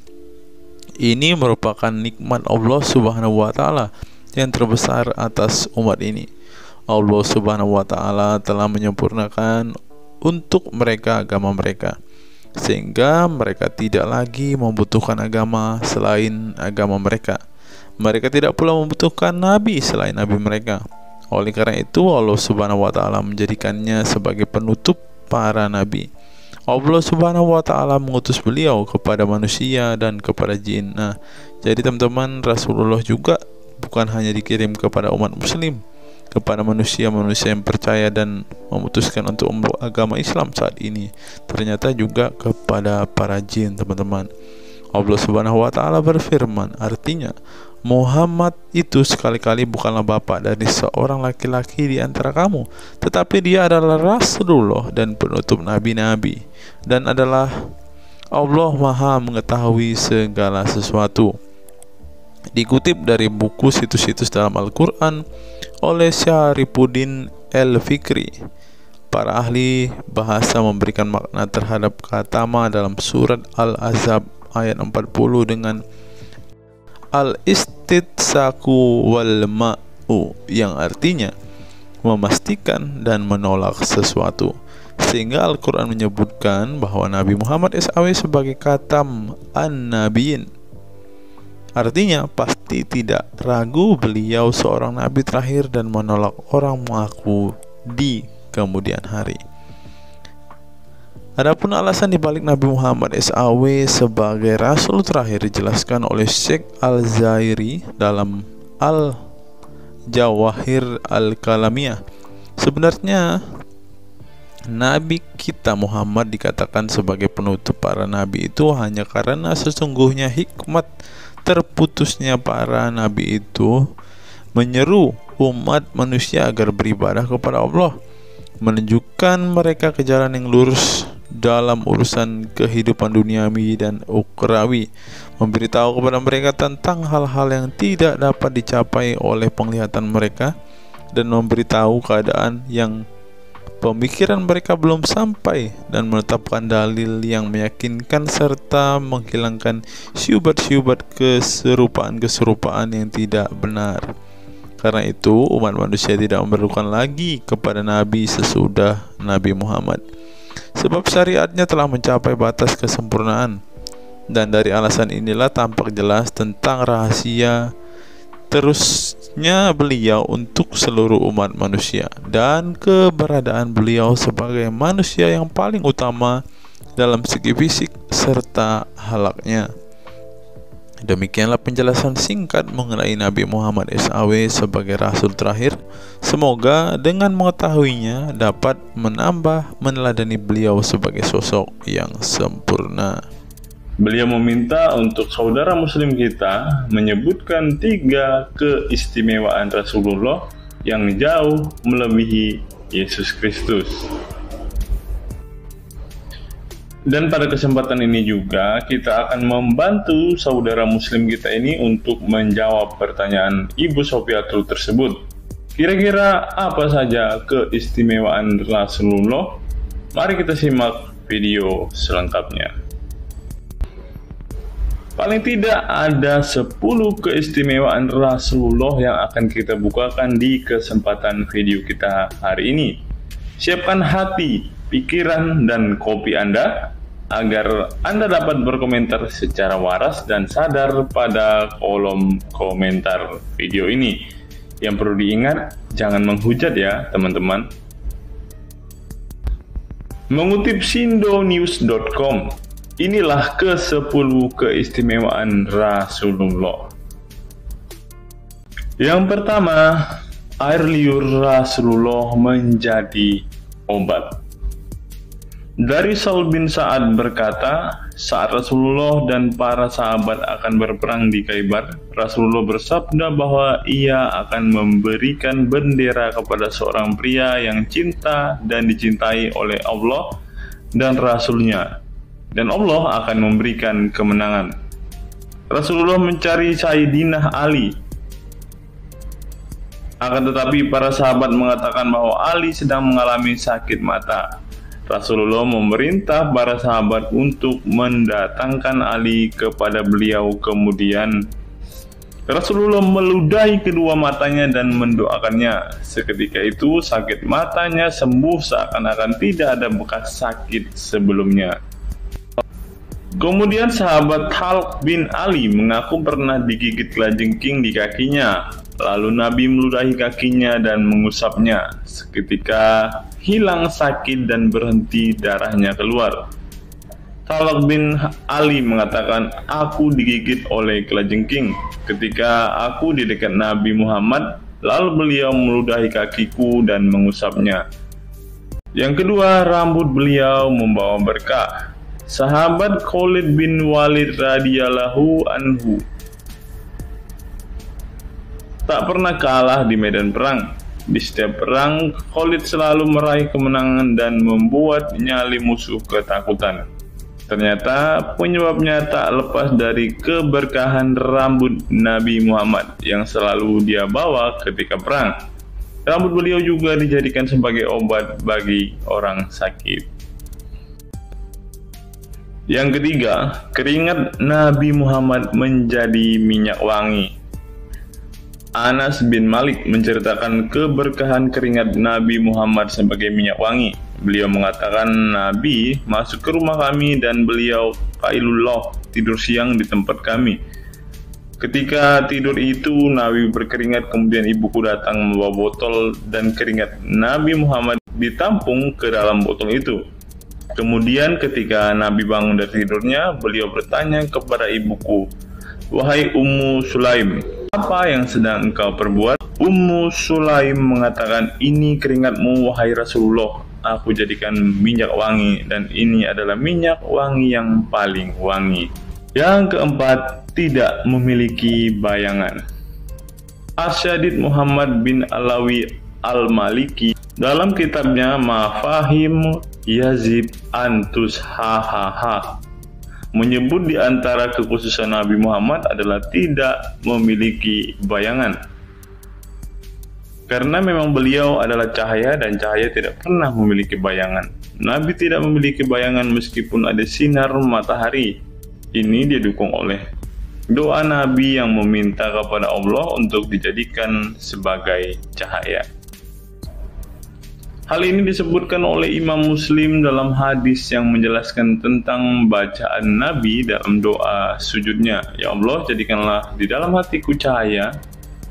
ini merupakan nikmat Allah Subhanahu wa Ta'ala yang terbesar atas umat ini. Allah Subhanahu wa Ta'ala telah menyempurnakan untuk mereka agama mereka, sehingga mereka tidak lagi membutuhkan agama selain agama mereka. Mereka tidak pula membutuhkan nabi selain nabi mereka. Oleh karena itu, Allah Subhanahu wa Ta'ala menjadikannya sebagai penutup para nabi. Allah Subhanahu wa Ta'ala mengutus beliau kepada manusia dan kepada jin. Nah, jadi teman-teman, Rasulullah juga bukan hanya dikirim kepada umat muslim, kepada manusia-manusia yang percaya dan memutuskan untuk memeluk agama Islam saat ini, ternyata juga kepada para jin, teman-teman. Allah Subhanahu wa Ta'ala berfirman, artinya Muhammad itu sekali-kali bukanlah bapak dari seorang laki-laki di antara kamu, tetapi dia adalah Rasulullah dan penutup nabi-nabi, dan adalah Allah Maha mengetahui segala sesuatu. Dikutip dari buku situs-situs dalam Al-Quran oleh Syarifuddin El-Fikri, para ahli bahasa memberikan makna terhadap kata ma dalam surat Al-Ahzab ayat 40 dengan al-istitsaku wal ma'u, yang artinya memastikan dan menolak sesuatu, sehingga Al-Quran menyebutkan bahwa Nabi Muhammad SAW sebagai khatam an-nabiyyin. Artinya pasti tidak ragu beliau seorang nabi terakhir dan menolak orang mengaku di kemudian hari. Adapun alasan dibalik Nabi Muhammad SAW sebagai Rasul terakhir dijelaskan oleh Syekh Al-Zairi dalam Al-Jawahir Al-Kalamiyah. Sebenarnya Nabi kita Muhammad dikatakan sebagai penutup para nabi itu hanya karena sesungguhnya hikmat terputusnya para nabi itu menyeru umat manusia agar beribadah kepada Allah, menunjukkan mereka ke jalan yang lurus dalam urusan kehidupan duniawi dan ukhrawi, memberitahu kepada mereka tentang hal-hal yang tidak dapat dicapai oleh penglihatan mereka, dan memberitahu keadaan yang pemikiran mereka belum sampai, dan menetapkan dalil yang meyakinkan serta menghilangkan syubhat-syubhat keserupaan-keserupaan yang tidak benar. Karena itu umat manusia tidak memerlukan lagi kepada nabi sesudah Nabi Muhammad, sebab syariatnya telah mencapai batas kesempurnaan. Dan dari alasan inilah tampak jelas tentang rahasia terusnya beliau untuk seluruh umat manusia, dan keberadaan beliau sebagai manusia yang paling utama dalam segi fisik serta halaknya. Demikianlah penjelasan singkat mengenai Nabi Muhammad SAW sebagai Rasul terakhir. Semoga dengan mengetahuinya dapat menambah meneladani beliau sebagai sosok yang sempurna. Beliau meminta untuk saudara muslim kita menyebutkan 3 keistimewaan Rasulullah yang jauh melebihi Yesus Kristus. Dan pada kesempatan ini juga kita akan membantu saudara muslim kita ini untuk menjawab pertanyaan Ibu Sofiatul tersebut. Kira-kira apa saja keistimewaan Rasulullah? Mari kita simak video selengkapnya. Paling tidak ada 10 keistimewaan Rasulullah yang akan kita bukakan di kesempatan video kita hari ini. Siapkan hati, pikiran, dan kopi Anda agar Anda dapat berkomentar secara waras dan sadar pada kolom komentar video ini. Yang perlu diingat, jangan menghujat ya teman-teman. Mengutip sindonews.com, inilah ke-10 keistimewaan Rasulullah. Yang pertama, air liur Rasulullah menjadi obat. Dari Sahl bin Sa'ad berkata, saat Rasulullah dan para sahabat akan berperang di Khaibar, Rasulullah bersabda bahwa ia akan memberikan bendera kepada seorang pria yang cinta dan dicintai oleh Allah dan Rasul-Nya, dan Allah akan memberikan kemenangan. Rasulullah mencari Sayyidina Ali, akan tetapi para sahabat mengatakan bahwa Ali sedang mengalami sakit mata. Rasulullah memerintah para sahabat untuk mendatangkan Ali kepada beliau. Kemudian Rasulullah meludahi kedua matanya dan mendoakannya. Seketika itu sakit matanya sembuh seakan-akan tidak ada bekas sakit sebelumnya. Kemudian sahabat Talq bin Ali mengaku pernah digigit kalajengking di kakinya. Lalu Nabi meludahi kakinya dan mengusapnya. Seketika hilang sakit dan berhenti darahnya keluar. Talq bin Ali mengatakan, aku digigit oleh kalajengking ketika aku di dekat Nabi Muhammad, lalu beliau meludahi kakiku dan mengusapnya. Yang kedua, rambut beliau membawa berkah. Sahabat Khalid bin Walid radhiyallahu anhu tak pernah kalah di medan perang. Di setiap perang, Khalid selalu meraih kemenangan dan membuat nyali musuh ketakutan. Ternyata penyebabnya tak lepas dari keberkahan rambut Nabi Muhammad yang selalu dia bawa ketika perang. Rambut beliau juga dijadikan sebagai obat bagi orang sakit. Yang ketiga, keringat Nabi Muhammad menjadi minyak wangi. Anas bin Malik menceritakan keberkahan keringat Nabi Muhammad sebagai minyak wangi. Beliau mengatakan Nabi masuk ke rumah kami dan beliau qailullah, tidur siang di tempat kami. Ketika tidur itu Nabi berkeringat, kemudian ibuku datang membawa botol dan keringat Nabi Muhammad ditampung ke dalam botol itu. Kemudian ketika Nabi bangun dari tidurnya, beliau bertanya kepada ibuku, "Wahai Ummu Sulaim, apa yang sedang engkau perbuat?" Ummu Sulaim mengatakan, "Ini keringatmu wahai Rasulullah, aku jadikan minyak wangi dan ini adalah minyak wangi yang paling wangi." Yang keempat, tidak memiliki bayangan. Asyadid Muhammad bin Alawi Al-Maliki dalam kitabnya Mafahim Yazid Antus Hahaha menyebut di antara kekhususan Nabi Muhammad adalah tidak memiliki bayangan. Karena memang beliau adalah cahaya dan cahaya tidak pernah memiliki bayangan. Nabi tidak memiliki bayangan meskipun ada sinar matahari. Ini didukung oleh doa Nabi yang meminta kepada Allah untuk dijadikan sebagai cahaya. Hal ini disebutkan oleh Imam Muslim dalam hadis yang menjelaskan tentang bacaan Nabi dalam doa sujudnya. Ya Allah, jadikanlah di dalam hatiku cahaya,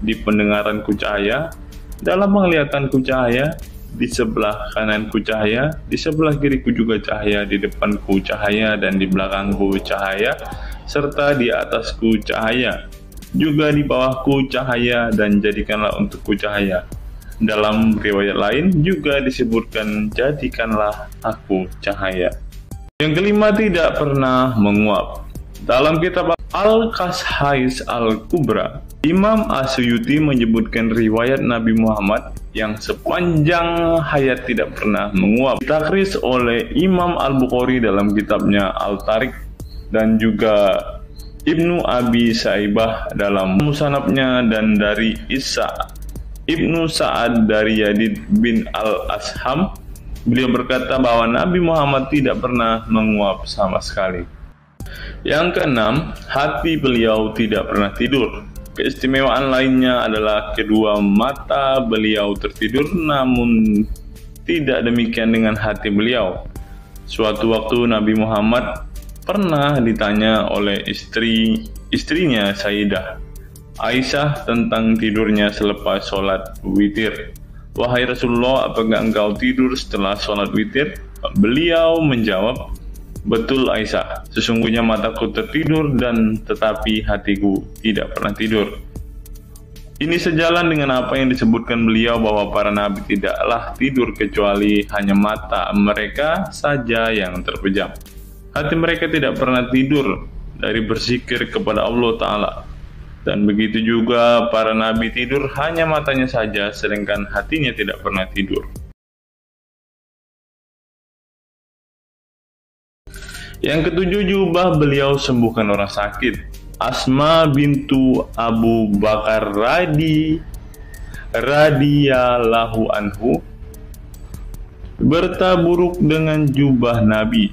di pendengaranku cahaya, dalam penglihatanku cahaya, di sebelah kananku cahaya, di sebelah kiriku juga cahaya, di depanku cahaya, dan di belakangku cahaya, serta di atasku cahaya, juga di bawahku cahaya, dan jadikanlah untukku cahaya. Dalam riwayat lain juga disebutkan, jadikanlah aku cahaya. Yang kelima, tidak pernah menguap. Dalam kitab Al-Qashais Al-Kubra, Imam Asyuyuti menyebutkan riwayat Nabi Muhammad yang sepanjang hayat tidak pernah menguap. Ditakris oleh Imam Al-Bukhari dalam kitabnya Al-Tariq dan juga Ibnu Abi Saibah dalam Musannafnya, dan dari Isa Ibnu Sa'ad dari Yazid bin Al-Asham, beliau berkata bahwa Nabi Muhammad tidak pernah menguap sama sekali. Yang keenam, hati beliau tidak pernah tidur. Keistimewaan lainnya adalah kedua mata beliau tertidur, namun tidak demikian dengan hati beliau. Suatu waktu Nabi Muhammad pernah ditanya oleh istrinya Sayyidah Aisyah tentang tidurnya selepas sholat witir. "Wahai Rasulullah, apakah engkau tidur setelah sholat witir?" Beliau menjawab, "Betul Aisyah, sesungguhnya mataku tertidur dan tetapi hatiku tidak pernah tidur." Ini sejalan dengan apa yang disebutkan beliau bahwa para nabi tidaklah tidur kecuali hanya mata mereka saja yang terpejam. Hati mereka tidak pernah tidur dari berzikir kepada Allah Ta'ala. Dan begitu juga para nabi tidur hanya matanya saja, sedangkan hatinya tidak pernah tidur. Yang ketujuh, jubah beliau sembuhkan orang sakit. Asma bintu Abu Bakar radhiyallahu anhu bertaburuk dengan jubah Nabi.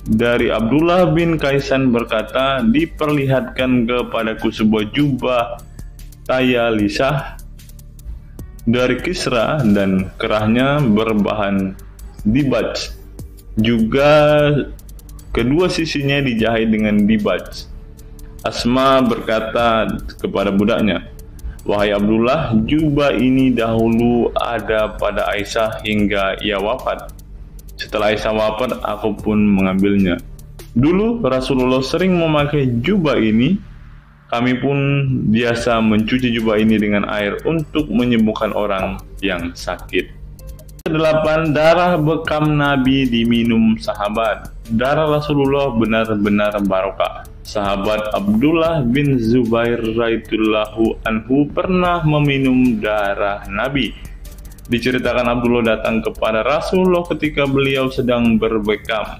Dari Abdullah bin Kaisan berkata, "Diperlihatkan kepadaku sebuah jubah tayalisah dari Kisra dan kerahnya berbahan dibaj. Juga kedua sisinya dijahit dengan dibaj." Asma berkata kepada budaknya, "Wahai Abdullah, jubah ini dahulu ada pada Aisyah hingga ia wafat. Setelah Aisyah wafat, aku pun mengambilnya. Dulu Rasulullah sering memakai jubah ini. Kami pun biasa mencuci jubah ini dengan air untuk menyembuhkan orang yang sakit." 8. Darah bekam Nabi diminum sahabat. Darah Rasulullah benar-benar barokah. Sahabat Abdullah bin Zubair radhiyallahu anhu pernah meminum darah Nabi. Diceritakan Abdullah datang kepada Rasulullah ketika beliau sedang berbekam.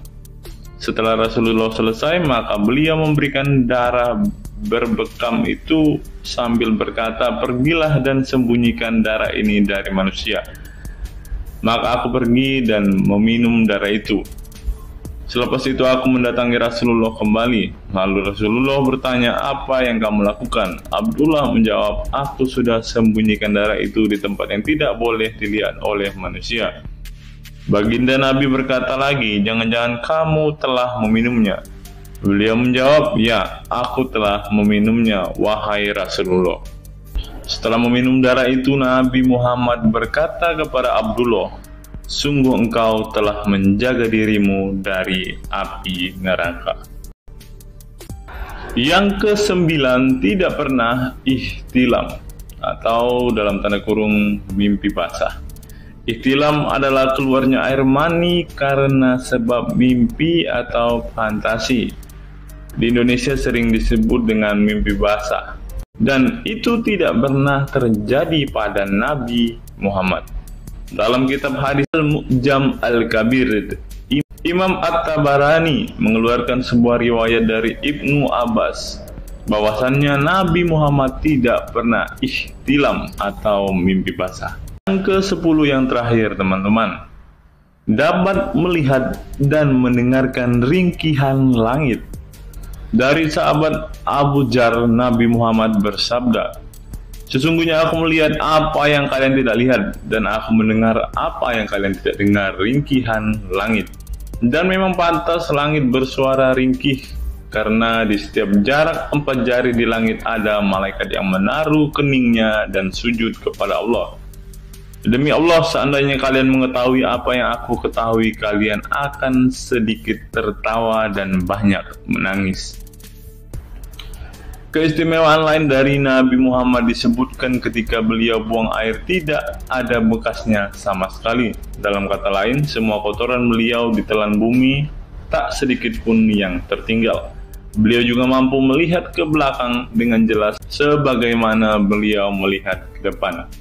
Setelah Rasulullah selesai, maka beliau memberikan darah berbekam itu sambil berkata, "Pergilah dan sembunyikan darah ini dari manusia." Maka aku pergi dan meminum darah itu. Selepas itu aku mendatangi Rasulullah kembali. Lalu Rasulullah bertanya, "Apa yang kamu lakukan?" Abdullah menjawab, "Aku sudah sembunyikan darah itu di tempat yang tidak boleh dilihat oleh manusia." Baginda Nabi berkata lagi, "Jangan-jangan kamu telah meminumnya?" Beliau menjawab, "Ya, aku telah meminumnya, wahai Rasulullah." Setelah meminum darah itu, Nabi Muhammad berkata kepada Abdullah, "Sungguh engkau telah menjaga dirimu dari api neraka." Yang ke-9, tidak pernah ihtilam atau dalam tanda kurung mimpi basah. Ihtilam adalah keluarnya air mani karena sebab mimpi atau fantasi. Di Indonesia sering disebut dengan mimpi basah. Dan itu tidak pernah terjadi pada Nabi Muhammad. Dalam kitab hadis Al-Mu'jam Al-Kabir, Imam At-Tabarani mengeluarkan sebuah riwayat dari Ibnu Abbas bahwasannya Nabi Muhammad tidak pernah ihtilam atau mimpi basah. Yang ke-10 yang terakhir, teman-teman, dapat melihat dan mendengarkan ringkihan langit. Dari sahabat Abu Jar, Nabi Muhammad bersabda, "Sesungguhnya aku melihat apa yang kalian tidak lihat, dan aku mendengar apa yang kalian tidak dengar, ringkihan langit. Dan memang pantas langit bersuara ringkih, karena di setiap jarak 4 jari di langit ada malaikat yang menaruh keningnya dan sujud kepada Allah. Demi Allah, seandainya kalian mengetahui apa yang aku ketahui, kalian akan sedikit tertawa dan banyak menangis." Keistimewaan lain dari Nabi Muhammad disebutkan ketika beliau buang air tidak ada bekasnya sama sekali. Dalam kata lain, semua kotoran beliau ditelan bumi, tak sedikit pun yang tertinggal. Beliau juga mampu melihat ke belakang dengan jelas sebagaimana beliau melihat ke depan.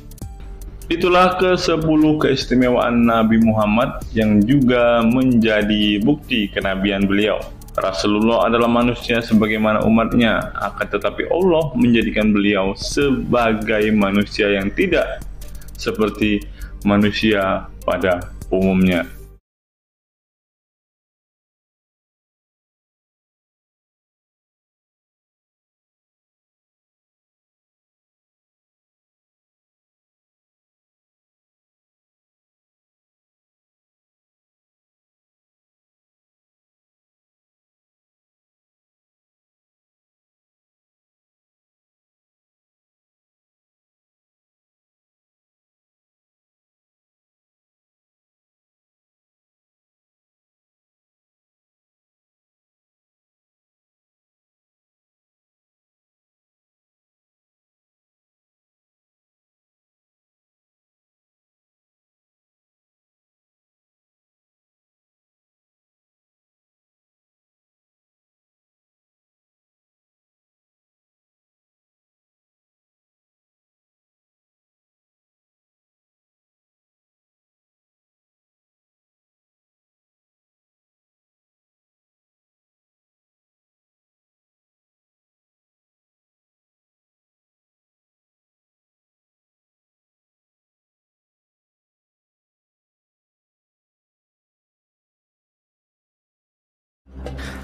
Itulah ke-10 keistimewaan Nabi Muhammad yang juga menjadi bukti kenabian beliau. Rasulullah adalah manusia sebagaimana umatnya, akan tetapi Allah menjadikan beliau sebagai manusia yang tidak seperti manusia pada umumnya.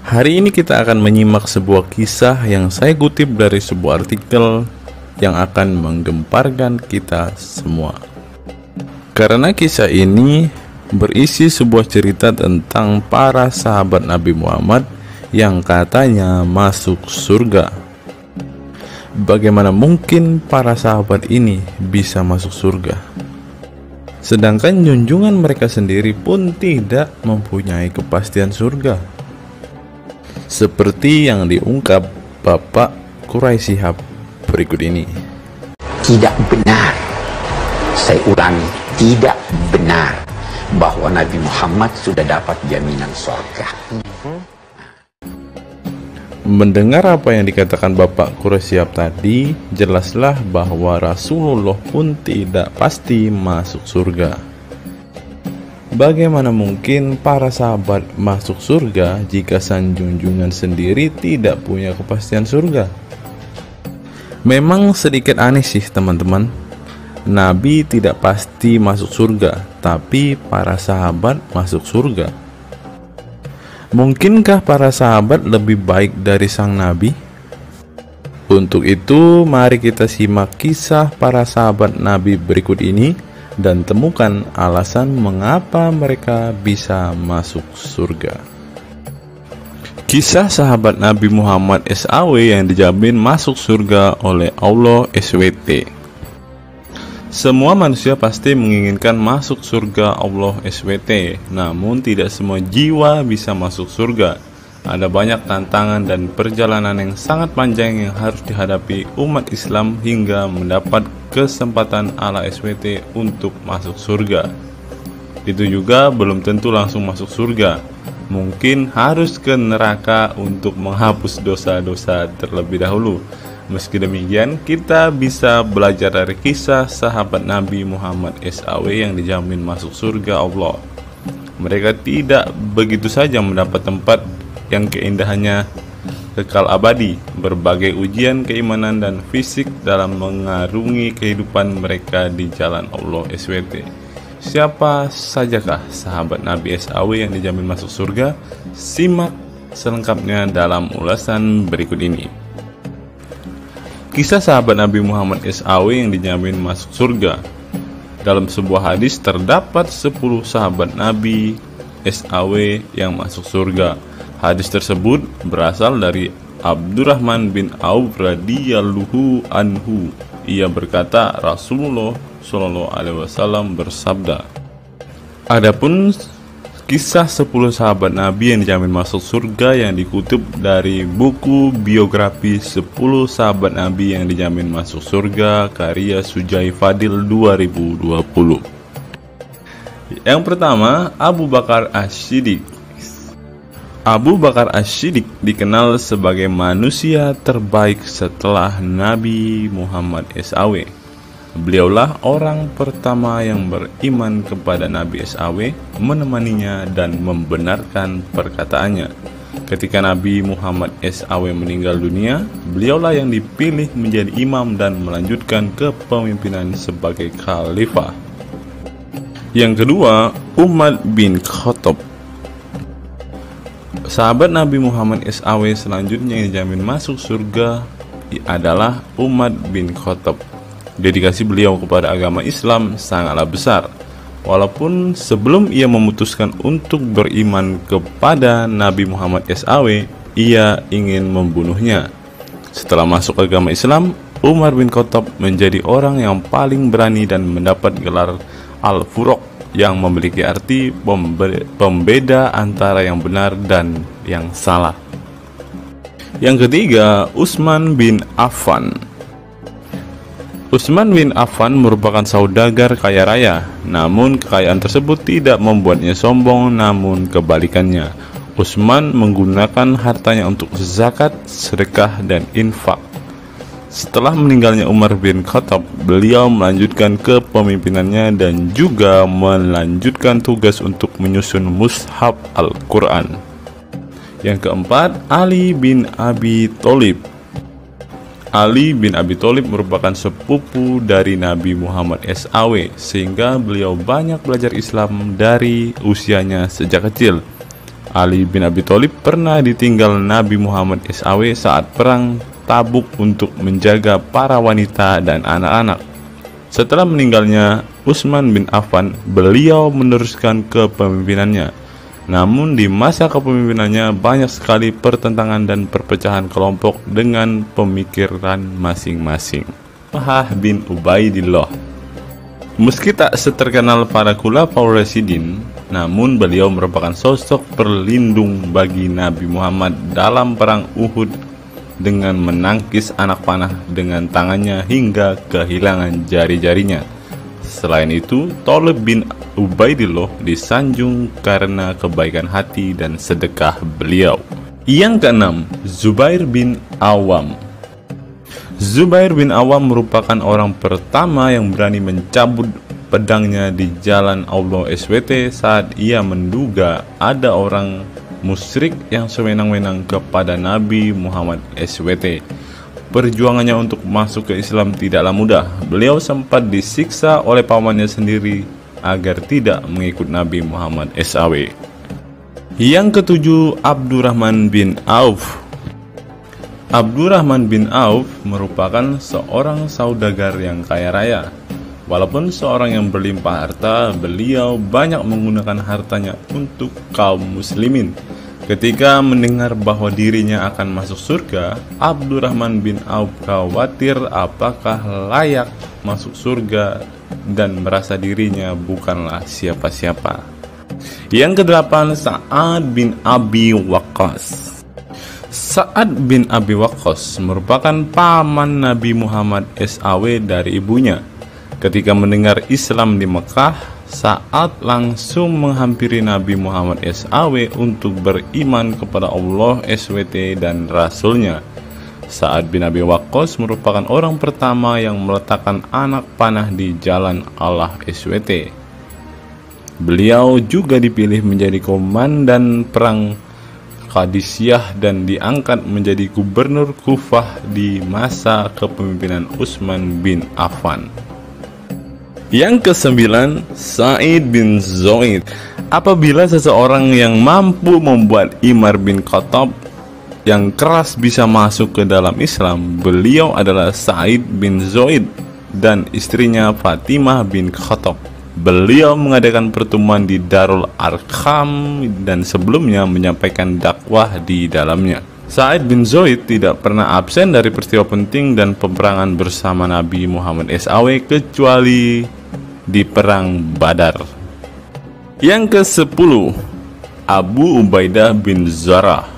Hari ini kita akan menyimak sebuah kisah yang saya kutip dari sebuah artikel yang akan menggemparkan kita semua. Karena kisah ini berisi sebuah cerita tentang para sahabat Nabi Muhammad yang katanya masuk surga. Bagaimana mungkin para sahabat ini bisa masuk surga? Sedangkan junjungan mereka sendiri pun tidak mempunyai kepastian surga. Seperti yang diungkap Bapak Quraisy Shihab berikut ini. Tidak benar, saya ulangi, tidak benar bahwa Nabi Muhammad sudah dapat jaminan surga. Mendengar apa yang dikatakan Bapak Quraisy Shihab tadi, jelaslah bahwa Rasulullah pun tidak pasti masuk surga. Bagaimana mungkin para sahabat masuk surga jika sang junjungan sendiri tidak punya kepastian surga? Memang sedikit aneh sih teman-teman. Nabi tidak pasti masuk surga, tapi para sahabat masuk surga. Mungkinkah para sahabat lebih baik dari sang Nabi? Untuk itu, mari kita simak kisah para sahabat Nabi berikut ini dan temukan alasan mengapa mereka bisa masuk surga. Kisah sahabat Nabi Muhammad SAW yang dijamin masuk surga oleh Allah SWT. Semua manusia pasti menginginkan masuk surga Allah SWT, namun tidak semua jiwa bisa masuk surga. Ada banyak tantangan dan perjalanan yang sangat panjang yang harus dihadapi umat Islam hingga mendapat kesempatan ala SWT untuk masuk surga. Itu juga belum tentu langsung masuk surga. Mungkin harus ke neraka untuk menghapus dosa-dosa terlebih dahulu. Meski demikian, kita bisa belajar dari kisah sahabat Nabi Muhammad SAW yang dijamin masuk surga Allah. Mereka tidak begitu saja mendapat tempat yang keindahannya kekal abadi. Berbagai ujian keimanan dan fisik dalam mengarungi kehidupan mereka di jalan Allah SWT. Siapa sajakah sahabat Nabi SAW yang dijamin masuk surga? Simak selengkapnya dalam ulasan berikut ini. Kisah sahabat Nabi Muhammad SAW yang dijamin masuk surga. Dalam sebuah hadis terdapat 10 sahabat Nabi SAW yang masuk surga. Hadis tersebut berasal dari Abdurrahman bin Auf radhiyallahu anhu. Ia berkata, Rasulullah Shallallahu alaihi wasallam bersabda. Adapun kisah 10 sahabat Nabi yang dijamin masuk surga yang dikutip dari buku biografi 10 sahabat Nabi yang dijamin masuk surga karya Sujai Fadil 2020. Yang pertama, Abu Bakar As-Siddiq. Abu Bakar As-Siddiq dikenal sebagai manusia terbaik setelah Nabi Muhammad SAW. Beliaulah orang pertama yang beriman kepada Nabi SAW, menemaninya dan membenarkan perkataannya. Ketika Nabi Muhammad SAW meninggal dunia, beliaulah yang dipilih menjadi imam dan melanjutkan kepemimpinan sebagai khalifah. Yang kedua, Umar bin Khattab. Sahabat Nabi Muhammad SAW selanjutnya yang dijamin masuk surga adalah Umar bin Khattab. Dedikasi beliau kepada agama Islam sangatlah besar. Walaupun sebelum ia memutuskan untuk beriman kepada Nabi Muhammad SAW, ia ingin membunuhnya. Setelah masuk agama Islam, Umar bin Khattab menjadi orang yang paling berani dan mendapat gelar Al-Furuq yang memiliki arti pembeda antara yang benar dan yang salah. Yang ketiga, Utsman bin Affan. Utsman bin Affan merupakan saudagar kaya raya, namun kekayaan tersebut tidak membuatnya sombong, namun kebalikannya. Utsman menggunakan hartanya untuk zakat, sedekah, dan infak. Setelah meninggalnya Umar bin Khattab, beliau melanjutkan kepemimpinannya dan juga melanjutkan tugas untuk menyusun mushaf Al-Quran. Yang keempat, Ali bin Abi Thalib. Ali bin Abi Thalib merupakan sepupu dari Nabi Muhammad SAW, sehingga beliau banyak belajar Islam dari usianya sejak kecil. Ali bin Abi Thalib pernah ditinggal Nabi Muhammad SAW saat perang Tabuk untuk menjaga para wanita dan anak-anak. Setelah meninggalnya Utsman bin Affan, beliau meneruskan kepemimpinannya. Namun di masa kepemimpinannya banyak sekali pertentangan dan perpecahan kelompok dengan pemikiran masing-masing. Talhah bin Ubaidillah. Meski tak seterkenal para khulafaur rasyidin, namun beliau merupakan sosok perlindung bagi Nabi Muhammad dalam perang Uhud dengan menangkis anak panah dengan tangannya hingga kehilangan jari-jarinya. Selain itu, Thalib bin Ubaidillah disanjung karena kebaikan hati dan sedekah beliau. Yang keenam, Zubair bin Awam. Zubair bin Awam merupakan orang pertama yang berani mencabut pedangnya di jalan Allah SWT saat ia menduga ada orang musyrik yang sewenang-wenang kepada Nabi Muhammad SWT. Perjuangannya untuk masuk ke Islam tidaklah mudah. Beliau sempat disiksa oleh pamannya sendiri agar tidak mengikut Nabi Muhammad SAW. Yang ketujuh, Abdurrahman bin Auf. Abdurrahman bin Auf merupakan seorang saudagar yang kaya raya. Walaupun seorang yang berlimpah harta, beliau banyak menggunakan hartanya untuk kaum muslimin. Ketika mendengar bahwa dirinya akan masuk surga, Abdurrahman bin Auf khawatir apakah layak masuk surga dan merasa dirinya bukanlah siapa-siapa. Yang kedelapan, Sa'ad bin Abi Waqqas. Sa'ad bin Abi Waqqas merupakan paman Nabi Muhammad SAW dari ibunya. Ketika mendengar Islam di Mekah, Sa'ad langsung menghampiri Nabi Muhammad SAW untuk beriman kepada Allah SWT dan Rasulnya. Sa'ad bin Abi Waqqas merupakan orang pertama yang meletakkan anak panah di jalan Allah SWT. Beliau juga dipilih menjadi komandan perang Qadisiyah dan diangkat menjadi gubernur Kufah di masa kepemimpinan Utsman bin Affan. Yang kesembilan, Sa'id bin Zaid. Apabila seseorang yang mampu membuat Umar bin Khattab yang keras bisa masuk ke dalam Islam, beliau adalah Sa'id bin Zaid dan istrinya Fatimah bin Khattab. Beliau mengadakan pertemuan di Darul Arqam dan sebelumnya menyampaikan dakwah di dalamnya. Sa'id bin Zaid tidak pernah absen dari peristiwa penting dan peperangan bersama Nabi Muhammad SAW kecuali di perang Badar. Yang ke-10, Abu Ubaidah bin Zarah.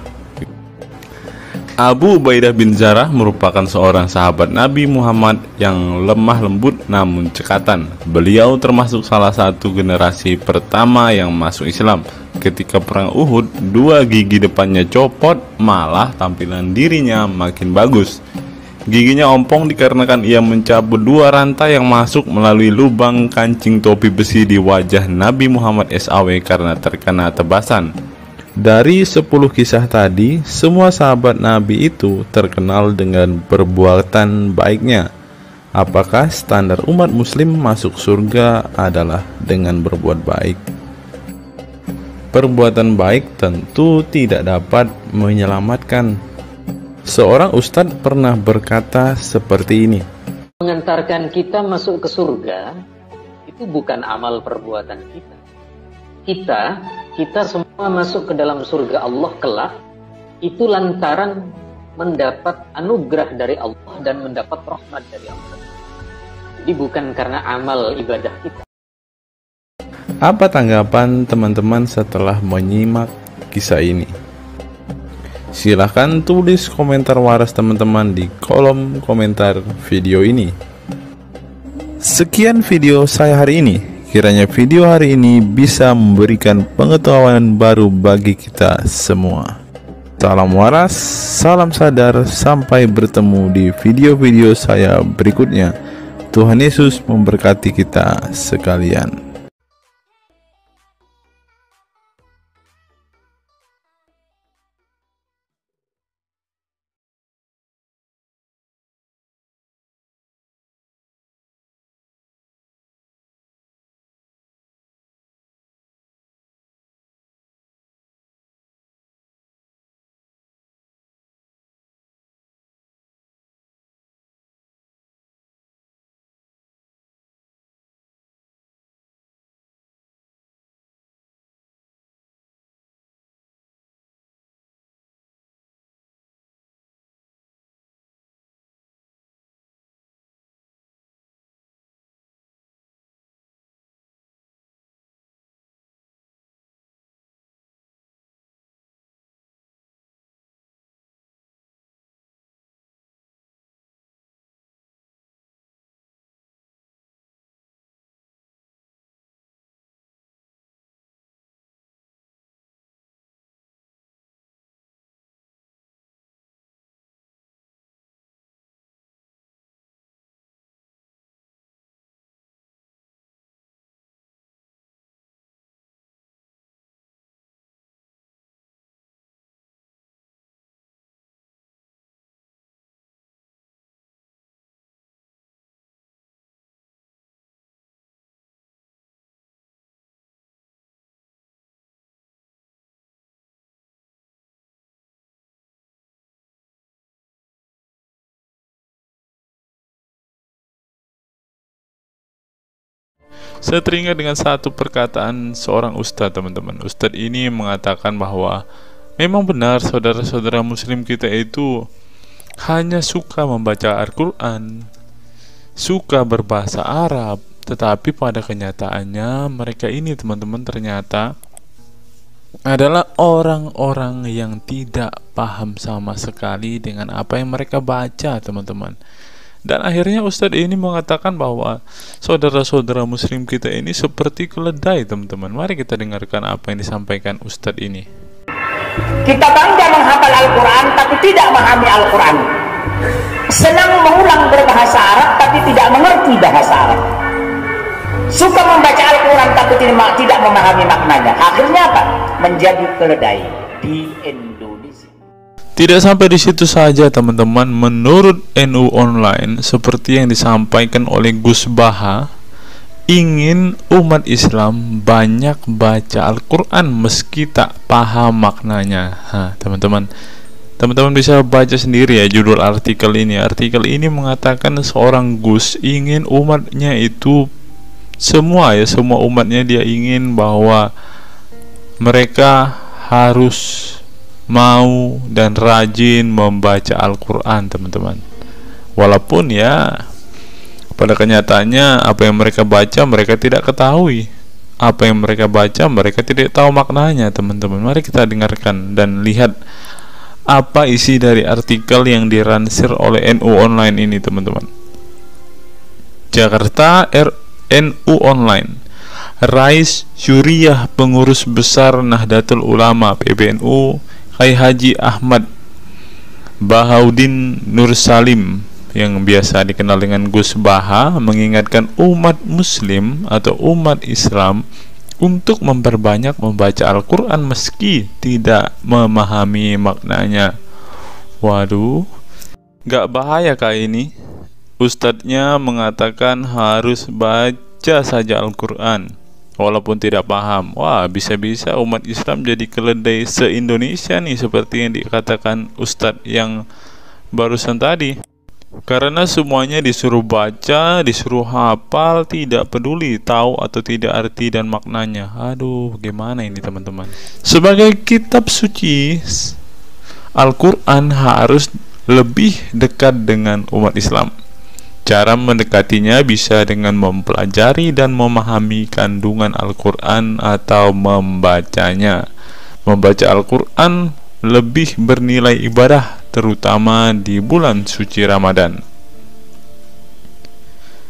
Abu Ubaidah bin Zarah merupakan seorang sahabat Nabi Muhammad yang lemah lembut namun cekatan. Beliau termasuk salah satu generasi pertama yang masuk Islam. Ketika perang Uhud, dua gigi depannya copot, malah tampilan dirinya makin bagus. Giginya ompong dikarenakan ia mencabut dua rantai yang masuk melalui lubang kancing topi besi di wajah Nabi Muhammad SAW karena terkena tebasan. Dari 10 kisah tadi, semua sahabat Nabi itu terkenal dengan perbuatan baiknya. Apakah standar umat muslim masuk surga adalah dengan berbuat baik? Perbuatan baik tentu tidak dapat menyelamatkan. Seorang ustadz pernah berkata seperti ini. Mengantarkan kita masuk ke surga itu bukan amal perbuatan kita. Kita semua masuk ke dalam surga Allah kelak itu lantaran mendapat anugerah dari Allah dan mendapat rahmat dari Allah. Jadi bukan karena amal ibadah kita. Apa tanggapan teman-teman setelah menyimak kisah ini? Silahkan tulis komentar waras teman-teman di kolom komentar video ini. Sekian video saya hari ini. Kiranya video hari ini bisa memberikan pengetahuan baru bagi kita semua. Salam waras, salam sadar, sampai bertemu di video-video saya berikutnya. Tuhan Yesus memberkati kita sekalian. Saya teringat dengan satu perkataan seorang ustadz, teman-teman. Ustadz ini mengatakan bahwa memang benar saudara-saudara muslim kita itu hanya suka membaca Al-Quran, suka berbahasa Arab, tetapi pada kenyataannya mereka ini, teman-teman, ternyata adalah orang-orang yang tidak paham sama sekali dengan apa yang mereka baca, teman-teman. Dan akhirnya Ustadz ini mengatakan bahwa saudara-saudara muslim kita ini seperti keledai, teman-teman. Mari kita dengarkan apa yang disampaikan Ustadz ini. Kita bangga menghafal Al-Quran tapi tidak memahami Al-Quran. Senang mengulang berbahasa Arab tapi tidak mengerti bahasa Arab. Suka membaca Al-Quran tapi tidak memahami maknanya. Akhirnya apa? Menjadi keledai di Indonesia. Tidak sampai di situ saja, teman-teman. Menurut NU Online, seperti yang disampaikan oleh Gus Baha, ingin umat Islam banyak baca Al-Quran meski tak paham maknanya. Teman-teman bisa baca sendiri ya judul artikel ini. Artikel ini mengatakan seorang Gus ingin umatnya itu semua umatnya dia ingin bahwa mereka harus mau dan rajin membaca Al-Quran, teman-teman. Walaupun ya pada kenyataannya apa yang mereka baca mereka tidak ketahui. Apa yang mereka baca mereka tidak tahu maknanya, teman-teman. Mari kita dengarkan dan lihat apa isi dari artikel yang diransir oleh NU Online ini, teman-teman. Jakarta, NU Online. Rais Syuriah Pengurus Besar Nahdlatul Ulama PBNU Kiai Haji Ahmad Bahaudin Nur Salim yang biasa dikenal dengan Gus Baha mengingatkan umat muslim atau umat Islam untuk memperbanyak membaca Al-Quran meski tidak memahami maknanya. Waduh, gak bahaya kah ini? Ustadznya mengatakan harus baca saja Al-Quran walaupun tidak paham. Wah, bisa-bisa umat Islam jadi keledai se-Indonesia nih, seperti yang dikatakan Ustadz yang barusan tadi. Karena semuanya disuruh baca, disuruh hafal, tidak peduli tahu atau tidak arti dan maknanya. Aduh, bagaimana ini, teman-teman? Sebagai kitab suci, Al-Quran harus lebih dekat dengan umat Islam. Cara mendekatinya bisa dengan mempelajari dan memahami kandungan Al-Quran atau membacanya. Membaca Al-Quran lebih bernilai ibadah, terutama di bulan suci Ramadan.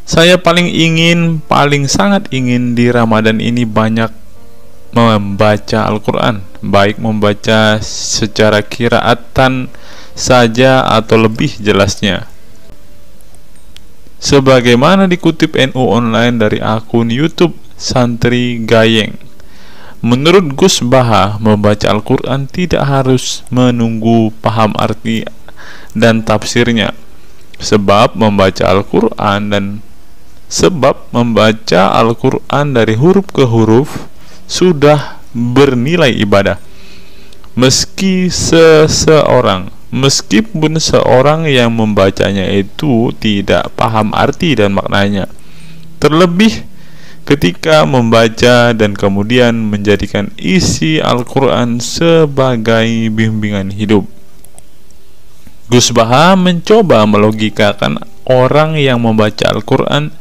Saya paling sangat ingin di Ramadan ini banyak membaca Al-Quran, baik membaca secara qiraatan saja atau lebih jelasnya. Sebagaimana dikutip NU Online dari akun YouTube Santri Gayeng, menurut Gus Baha, membaca Al-Quran tidak harus menunggu paham arti dan tafsirnya, sebab membaca Al-Quran dari huruf ke huruf sudah bernilai ibadah. Meskipun seorang yang membacanya itu tidak paham arti dan maknanya, terlebih ketika membaca dan kemudian menjadikan isi Al-Quran sebagai bimbingan hidup. Gus Baha mencoba melogikakan orang yang membaca Al-Quran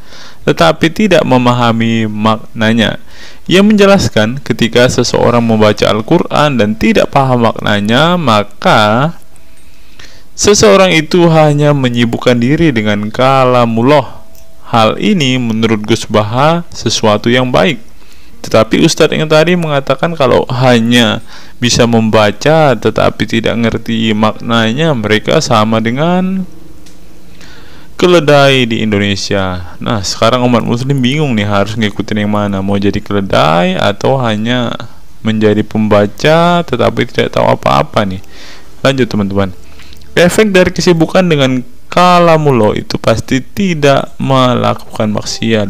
tetapi tidak memahami maknanya. Ia menjelaskan ketika seseorang membaca Al-Quran dan tidak paham maknanya, maka seseorang itu hanya menyibukkan diri dengan kalamullah. Hal ini menurut Gus Baha sesuatu yang baik. Tetapi Ustadz yang tadi mengatakan kalau hanya bisa membaca tetapi tidak ngerti maknanya, mereka sama dengan keledai di Indonesia. Nah, sekarang umat muslim bingung nih harus ngikutin yang mana, mau jadi keledai atau hanya menjadi pembaca tetapi tidak tahu apa-apa nih. Lanjut, teman-teman. Efek dari kesibukan dengan kalamullah itu pasti tidak melakukan maksiat.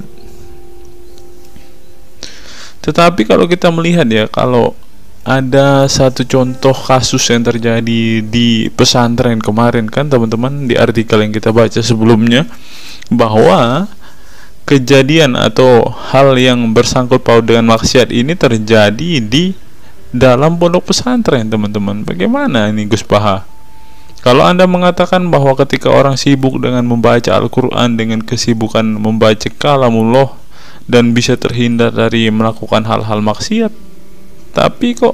Tetapi kalau kita melihat ya, kalau ada satu contoh kasus yang terjadi di pesantren kemarin kan, teman-teman, di artikel yang kita baca sebelumnya, bahwa kejadian atau hal yang bersangkut paut dengan maksiat ini terjadi di dalam pondok pesantren, teman-teman. Bagaimana ini Gus Baha? Kalau Anda mengatakan bahwa ketika orang sibuk dengan membaca Al-Quran, dengan kesibukan membaca kalamullah, dan bisa terhindar dari melakukan hal-hal maksiat, tapi kok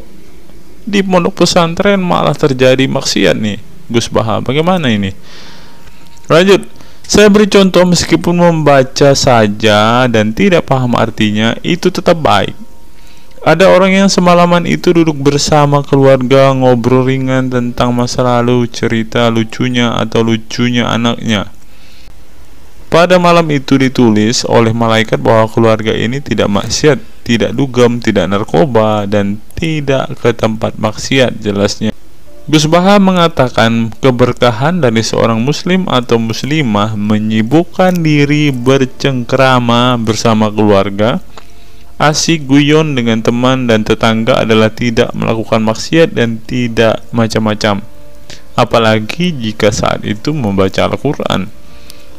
di pondok pesantren malah terjadi maksiat nih Gus Baha, bagaimana ini? Lanjut, saya beri contoh, meskipun membaca saja dan tidak paham artinya, itu tetap baik. Ada orang yang semalaman itu duduk bersama keluarga, ngobrol ringan tentang masa lalu, cerita lucunya atau lucunya anaknya. Pada malam itu ditulis oleh malaikat bahwa keluarga ini tidak maksiat, tidak dugem, tidak narkoba, dan tidak ke tempat maksiat, jelasnya. Gus Baha mengatakan keberkahan dari seorang muslim atau muslimah menyibukkan diri bercengkrama bersama keluarga, asik guyon dengan teman dan tetangga adalah tidak melakukan maksiat dan tidak macam-macam, apalagi jika saat itu membaca Al-Quran.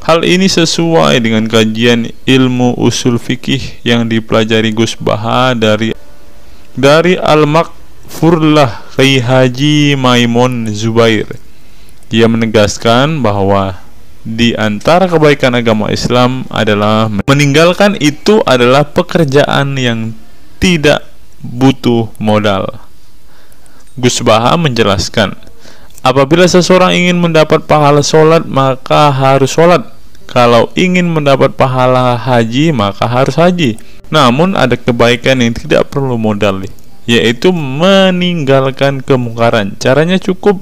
Hal ini sesuai dengan kajian ilmu usul fikih yang dipelajari Gus Baha dari Al-Makfurlah Kiai Haji Maimun Zubair. Dia menegaskan bahwa di antara kebaikan agama Islam adalah meninggalkan itu adalah pekerjaan yang tidak butuh modal. Gus Baha menjelaskan, apabila seseorang ingin mendapat pahala sholat, maka harus sholat. Kalau ingin mendapat pahala haji, maka harus haji. Namun ada kebaikan yang tidak perlu modal, yaitu meninggalkan kemungkaran. Caranya cukup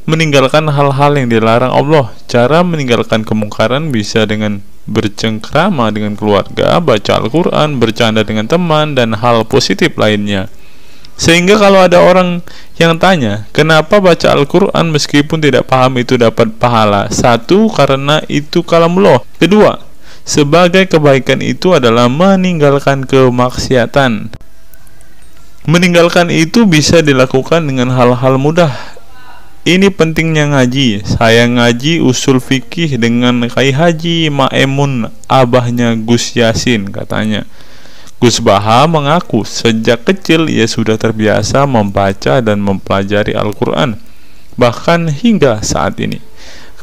meninggalkan hal-hal yang dilarang Allah. Cara meninggalkan kemungkaran bisa dengan bercengkrama dengan keluarga, baca Al-Quran, bercanda dengan teman, dan hal positif lainnya. Sehingga kalau ada orang yang tanya, kenapa baca Al-Quran meskipun tidak paham itu dapat pahala? Satu, karena itu kalamullah. Kedua, sebagai kebaikan itu adalah meninggalkan kemaksiatan. Meninggalkan itu bisa dilakukan dengan hal-hal mudah. Ini pentingnya ngaji. Saya ngaji usul fikih dengan Kiai Haji Maimun, abahnya Gus Yasin, katanya. Gus Baha mengaku sejak kecil ia sudah terbiasa membaca dan mempelajari Al-Quran, bahkan hingga saat ini.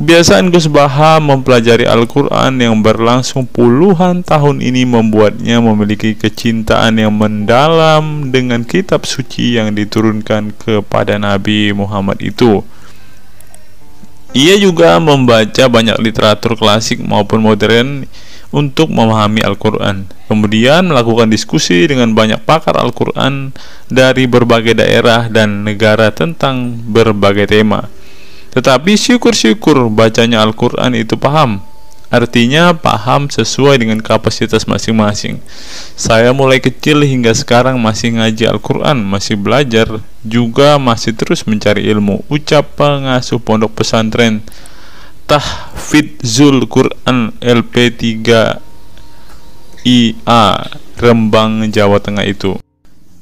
Kebiasaan Gus Baha mempelajari Al-Quran yang berlangsung puluhan tahun ini membuatnya memiliki kecintaan yang mendalam dengan kitab suci yang diturunkan kepada Nabi Muhammad itu. Ia juga membaca banyak literatur klasik maupun modern untuk memahami Al-Quran. Kemudian melakukan diskusi dengan banyak pakar Al-Quran dari berbagai daerah dan negara tentang berbagai tema. Tetapi syukur-syukur bacanya Al-Quran itu paham. Artinya paham sesuai dengan kapasitas masing-masing. Saya mulai kecil hingga sekarang masih ngaji Al-Quran, masih belajar, juga masih terus mencari ilmu. Ucap pengasuh pondok pesantren Tahfidzul Quran LP3 IA Rembang, Jawa Tengah itu.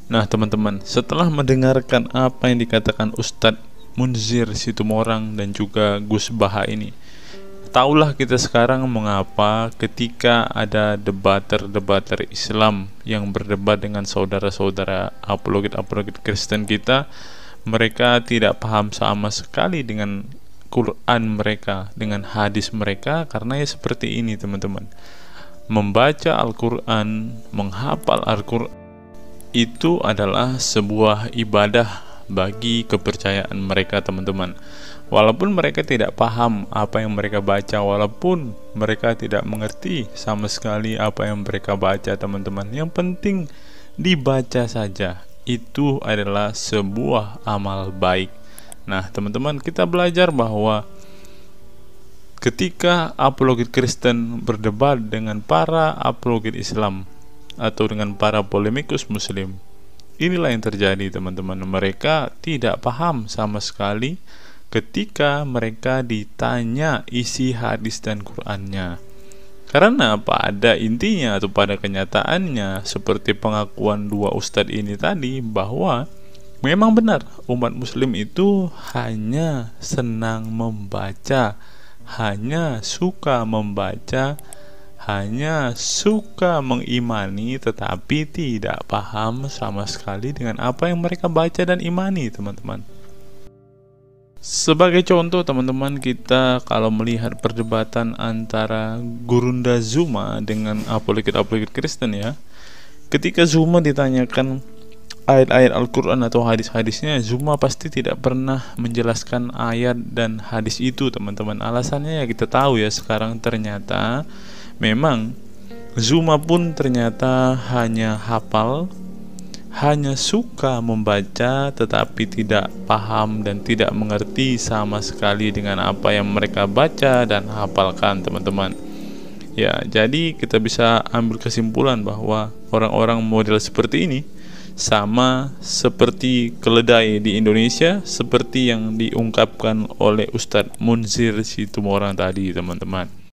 Nah teman-teman, setelah mendengarkan apa yang dikatakan Ustadz Munzir Situmorang dan juga Gus Baha ini, taulah kita sekarang mengapa ketika ada debater Islam yang berdebat dengan saudara-saudara apologet Kristen kita, mereka tidak paham sama sekali dengan Quran mereka, dengan hadis mereka, karena ya seperti ini teman-teman. Membaca Al-Quran, menghafal Al-Quran itu adalah sebuah ibadah bagi kepercayaan mereka teman-teman. Walaupun mereka tidak paham apa yang mereka baca, walaupun mereka tidak mengerti sama sekali apa yang mereka baca teman-teman, yang penting dibaca saja, itu adalah sebuah amal baik. Nah teman-teman, kita belajar bahwa ketika apologet Kristen berdebat dengan para apologet Islam atau dengan para polemikus Muslim, inilah yang terjadi teman-teman. Mereka tidak paham sama sekali ketika mereka ditanya isi hadis dan Qur'annya. Karena pada intinya atau pada kenyataannya, seperti pengakuan dua ustadz ini tadi, bahwa memang benar umat muslim itu hanya senang membaca, hanya suka membaca, hanya suka mengimani tetapi tidak paham sama sekali dengan apa yang mereka baca dan imani, teman-teman. Sebagai contoh, teman-teman, kita kalau melihat perdebatan antara Gurunda Zuma dengan apologet-apologet Kristen ya, ketika Zuma ditanyakan ayat-ayat Al-Quran atau hadis-hadisnya, Zuma pasti tidak pernah menjelaskan ayat dan hadis itu, teman-teman. Alasannya ya kita tahu ya, sekarang ternyata memang Zuma pun ternyata hanya hafal, hanya suka membaca tetapi tidak paham dan tidak mengerti sama sekali dengan apa yang mereka baca dan hafalkan, teman-teman. Ya, jadi kita bisa ambil kesimpulan bahwa orang-orang model seperti ini sama seperti keledai di Indonesia, seperti yang diungkapkan oleh Ustadz Munzir Situmorang tadi, teman-teman.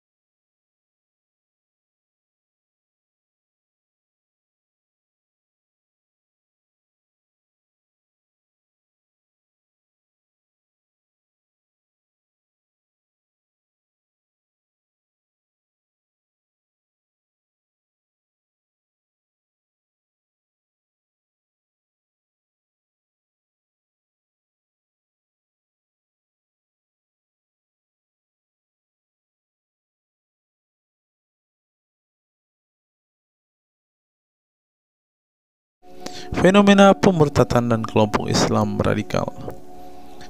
Fenomena pemurtadan dan kelompok Islam radikal.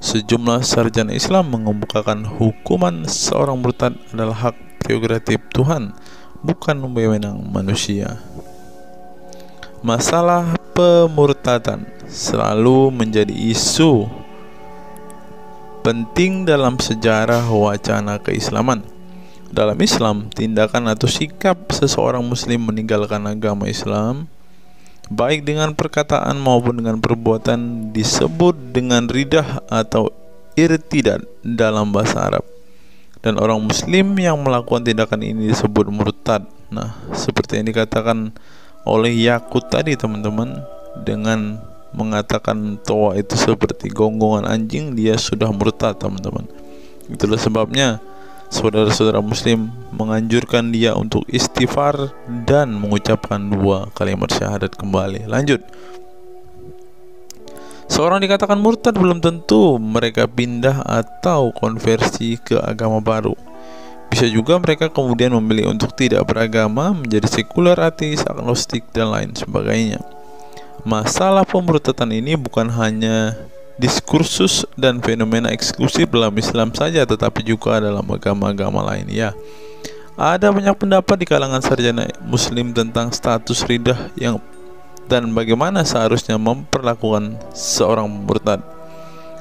Sejumlah sarjana Islam mengemukakan hukuman seorang murtad adalah hak prerogatif Tuhan, bukan wewenang manusia. Masalah pemurtadan selalu menjadi isu penting dalam sejarah wacana keislaman. Dalam Islam, tindakan atau sikap seseorang muslim meninggalkan agama Islam, baik dengan perkataan maupun dengan perbuatan, disebut dengan ridah atau irtidad dalam bahasa Arab. Dan orang muslim yang melakukan tindakan ini disebut murtad. Nah, seperti yang dikatakan oleh Yakut tadi, teman-teman, dengan mengatakan toa itu seperti gonggongan anjing, dia sudah murtad, teman-teman. Itulah sebabnya saudara-saudara muslim menganjurkan dia untuk istighfar dan mengucapkan 2 kalimat syahadat kembali. Lanjut. Seorang dikatakan murtad belum tentu mereka pindah atau konversi ke agama baru. Bisa juga mereka kemudian memilih untuk tidak beragama, menjadi sekuler, ateis, agnostik, dan lain sebagainya. Masalah pemurtadan ini bukan hanya diskursus dan fenomena eksklusif dalam Islam saja, tetapi juga dalam agama-agama lain ya. Ada banyak pendapat di kalangan sarjana muslim tentang status ridah yang dan bagaimana seharusnya memperlakukan seorang murtad.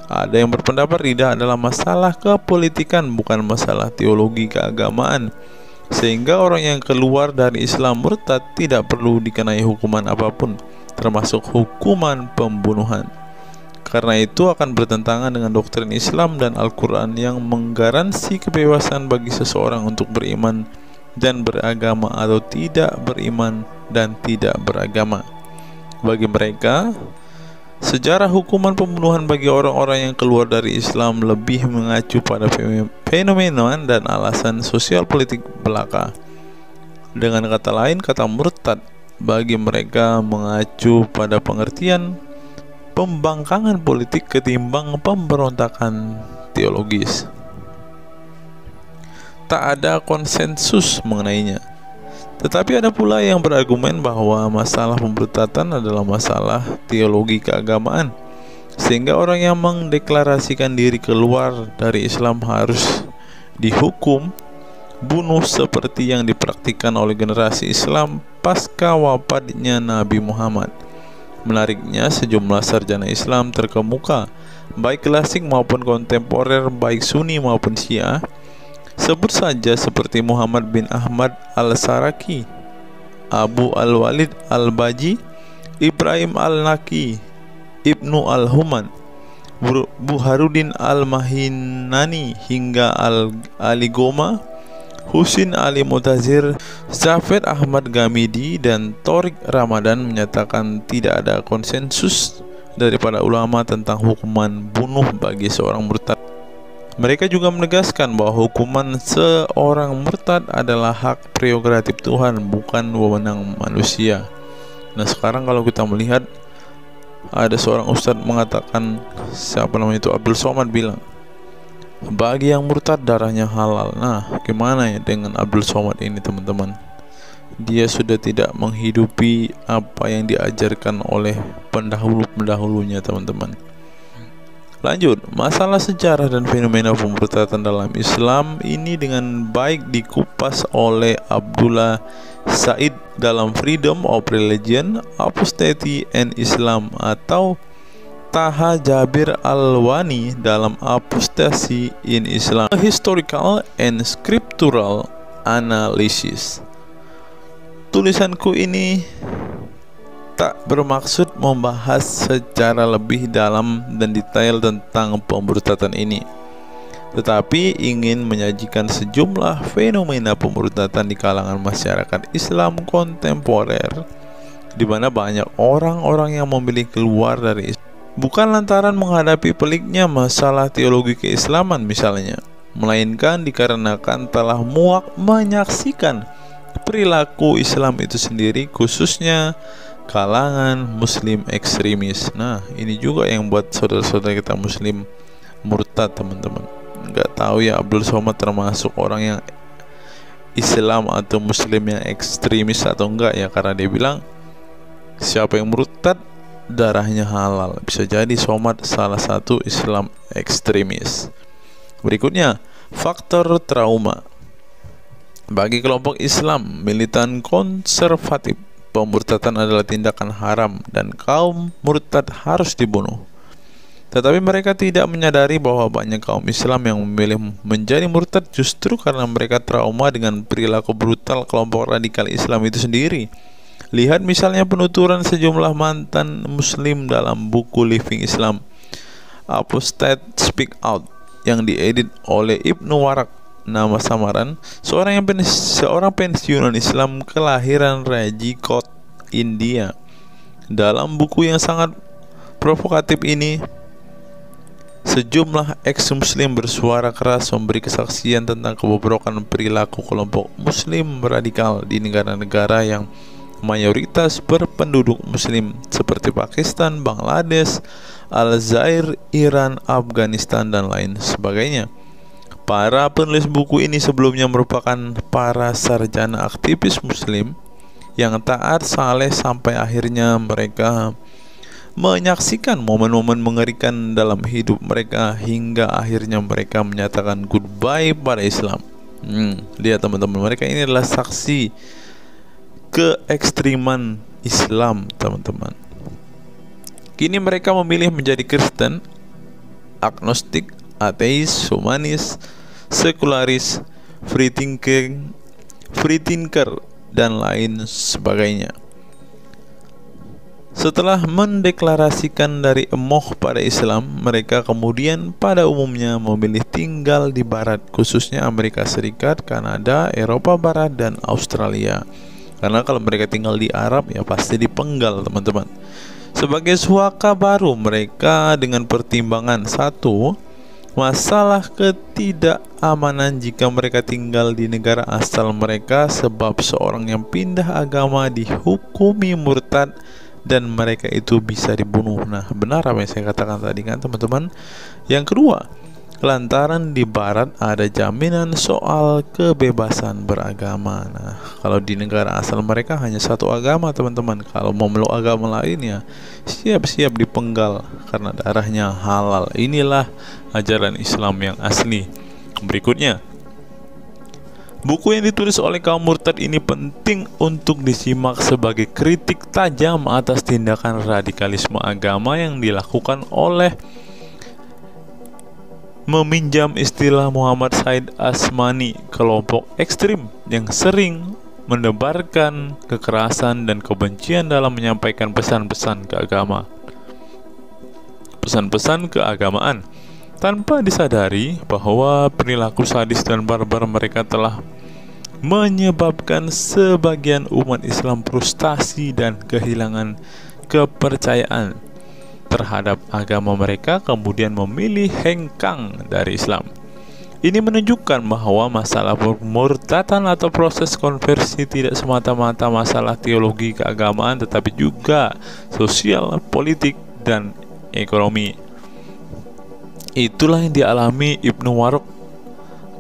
Ada yang berpendapat ridah adalah masalah kepolitikan, bukan masalah teologi keagamaan, sehingga orang yang keluar dari Islam murtad tidak perlu dikenai hukuman apapun, termasuk hukuman pembunuhan. Karena itu akan bertentangan dengan doktrin Islam dan Al-Quran yang menggaransi kebebasan bagi seseorang untuk beriman dan beragama atau tidak beriman dan tidak beragama. Bagi mereka, sejarah hukuman pembunuhan bagi orang-orang yang keluar dari Islam lebih mengacu pada fenomena dan alasan sosial politik belaka. Dengan kata lain, kata murtad bagi mereka mengacu pada pengertian pembangkangan politik ketimbang pemberontakan teologis. Tak ada konsensus mengenainya. Tetapi ada pula yang berargumen bahwa masalah pemurtadan adalah masalah teologi keagamaan, sehingga orang yang mendeklarasikan diri keluar dari Islam harus dihukum bunuh seperti yang dipraktikkan oleh generasi Islam pasca wafatnya Nabi Muhammad. Menariknya, sejumlah sarjana Islam terkemuka, baik klasik maupun kontemporer, baik Sunni maupun Syiah, sebut saja seperti Muhammad bin Ahmad al-Saraki, Abu al-Walid al-Baji, Ibrahim al-Naqi, Ibnu al-Human, Buharuddin al-Mahinani hingga al-Aligoma, Husin Ali Mutazir, Zafed Ahmad Gamidi, dan Torik Ramadan menyatakan tidak ada konsensus dari para ulama tentang hukuman bunuh bagi seorang murtad. Mereka juga menegaskan bahwa hukuman seorang murtad adalah hak prerogatif Tuhan, bukan wewenang manusia. Nah, sekarang kalau kita melihat ada seorang ustadz mengatakan, siapa namanya itu, Abdul Somad bilang, bagi yang murtad darahnya halal. Nah, gimana ya dengan Abdul Somad ini, teman-teman? Dia sudah tidak menghidupi apa yang diajarkan oleh pendahulu-pendahulunya, teman-teman. Lanjut, masalah sejarah dan fenomena pemurtadan dalam Islam ini dengan baik dikupas oleh Abdullah Said dalam Freedom of Religion, Apostasy and Islam, atau Taha Jabir Al-Wani dalam Apostasy in Islam, A Historical and Scriptural Analysis. Tulisanku ini tak bermaksud membahas secara lebih dalam dan detail tentang pemurtadan ini, tetapi ingin menyajikan sejumlah fenomena pemurtadan di kalangan masyarakat Islam kontemporer, di mana banyak orang-orang yang memilih keluar dari Islam bukan lantaran menghadapi peliknya masalah teologi keislaman misalnya, melainkan dikarenakan telah muak menyaksikan perilaku Islam itu sendiri, khususnya kalangan muslim ekstremis. Nah, ini juga yang buat saudara-saudara kita muslim murtad, teman-teman. Nggak tahu ya Abdul Somad termasuk orang yang Islam atau muslim yang ekstremis atau enggak ya, karena dia bilang siapa yang murtad darahnya halal. Bisa jadi Somad salah satu Islam ekstremis. Berikutnya, faktor trauma. Bagi kelompok Islam militan konservatif, pemurtadan adalah tindakan haram dan kaum murtad harus dibunuh. Tetapi mereka tidak menyadari bahwa banyak kaum Islam yang memilih menjadi murtad justru karena mereka trauma dengan perilaku brutal kelompok radikal Islam itu sendiri. Lihat misalnya penuturan sejumlah mantan muslim dalam buku Living Islam, Apostate Speak Out, yang diedit oleh Ibnu Warak, nama samaran seorang pensiunan Islam kelahiran Rajkot, India. Dalam buku yang sangat provokatif ini, sejumlah ex-muslim bersuara keras memberi kesaksian tentang kebobrokan perilaku kelompok muslim radikal di negara-negara yang mayoritas berpenduduk muslim seperti Pakistan, Bangladesh, Aljazair, Iran, Afghanistan, dan lain sebagainya. Para penulis buku ini sebelumnya merupakan para sarjana aktivis muslim yang taat saleh sampai akhirnya mereka menyaksikan momen-momen mengerikan dalam hidup mereka hingga akhirnya mereka menyatakan goodbye pada Islam. Lihat teman-teman, mereka ini adalah saksi keekstriman Islam, teman-teman. Kini mereka memilih menjadi Kristen, agnostik, ateis, humanis, sekularis, free thinker, dan lain sebagainya. Setelah mendeklarasikan dari emoh pada Islam, mereka kemudian pada umumnya memilih tinggal di Barat, khususnya Amerika Serikat, Kanada, Eropa Barat, dan Australia. Karena kalau mereka tinggal di Arab ya pasti dipenggal, teman-teman. Sebagai suaka baru mereka dengan pertimbangan satu, masalah ketidakamanan jika mereka tinggal di negara asal mereka, sebab seorang yang pindah agama dihukumi murtad dan mereka itu bisa dibunuh. Nah, benar apa yang saya katakan tadi kan, teman-teman. Yang kedua, lantaran di Barat ada jaminan soal kebebasan beragama. Nah, kalau di negara asal mereka hanya satu agama, teman-teman. Kalau mau meluk agama lain ya siap-siap dipenggal karena darahnya halal. Inilah ajaran Islam yang asli. Berikutnya, buku yang ditulis oleh kaum murtad ini penting untuk disimak sebagai kritik tajam atas tindakan radikalisme agama yang dilakukan oleh, meminjam istilah Muhammad Said Asmani, kelompok ekstrim yang sering menebarkan kekerasan dan kebencian dalam menyampaikan pesan-pesan keagamaan tanpa disadari bahwa perilaku sadis dan barbar mereka telah menyebabkan sebagian umat Islam frustasi dan kehilangan kepercayaan terhadap agama mereka, kemudian memilih hengkang dari Islam. Ini menunjukkan bahwa masalah pemurtadan atau proses konversi tidak semata-mata masalah teologi keagamaan, tetapi juga sosial, politik, dan ekonomi. Itulah yang dialami Ibnu Warraq,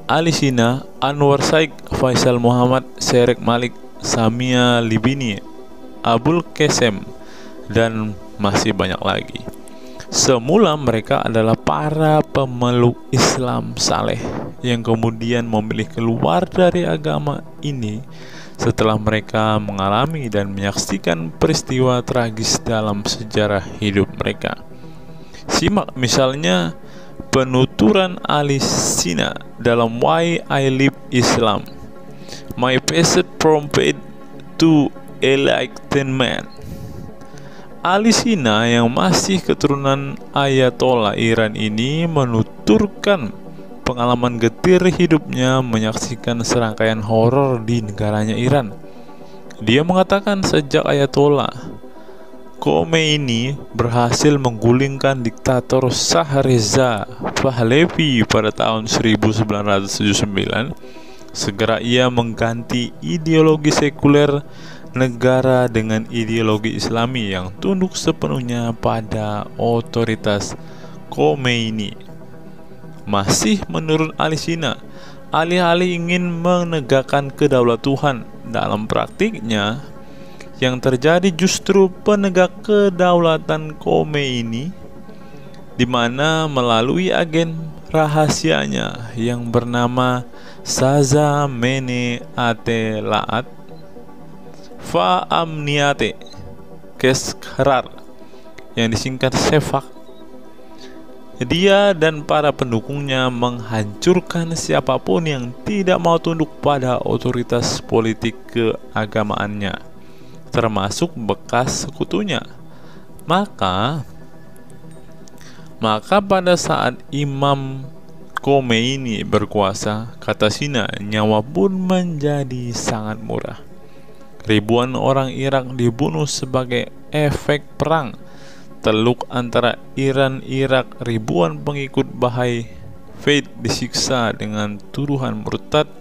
Ali Sina, Anwar Saik, Faisal Muhammad, Syarek Malik, Samia Libini, Abul Qasem, dan masih banyak lagi. Semula mereka adalah para pemeluk Islam saleh yang kemudian memilih keluar dari agama ini setelah mereka mengalami dan menyaksikan peristiwa tragis dalam sejarah hidup mereka. Simak misalnya penuturan Ali Sina dalam Why I Live Islam, My Passage from Faith to Enlightenment. Ali Sina yang masih keturunan Ayatollah Iran ini menuturkan pengalaman getir hidupnya menyaksikan serangkaian horor di negaranya Iran. Dia mengatakan sejak Ayatollah Khomeini berhasil menggulingkan diktator Shah Reza Pahlavi pada tahun 1979, segera ia mengganti ideologi sekuler negara dengan ideologi Islami yang tunduk sepenuhnya pada otoritas Khomeini. Masih menurut Ali Sina, alih-alih ingin menegakkan kedaulat Tuhan, dalam praktiknya yang terjadi justru penegak kedaulatan Khomeini, di mana melalui agen rahasianya yang bernama Saza Mene Atelaat Fa Amniate Keskharar yang disingkat Sefak, dia dan para pendukungnya menghancurkan siapapun yang tidak mau tunduk pada otoritas politik keagamaannya, termasuk bekas sekutunya. Maka pada saat Imam Khomeini berkuasa, kata Sina, nyawa pun menjadi sangat murah. Ribuan orang Irak dibunuh sebagai efek perang teluk antara Iran-Irak. Ribuan pengikut Bahai Faith disiksa dengan tuduhan murtad,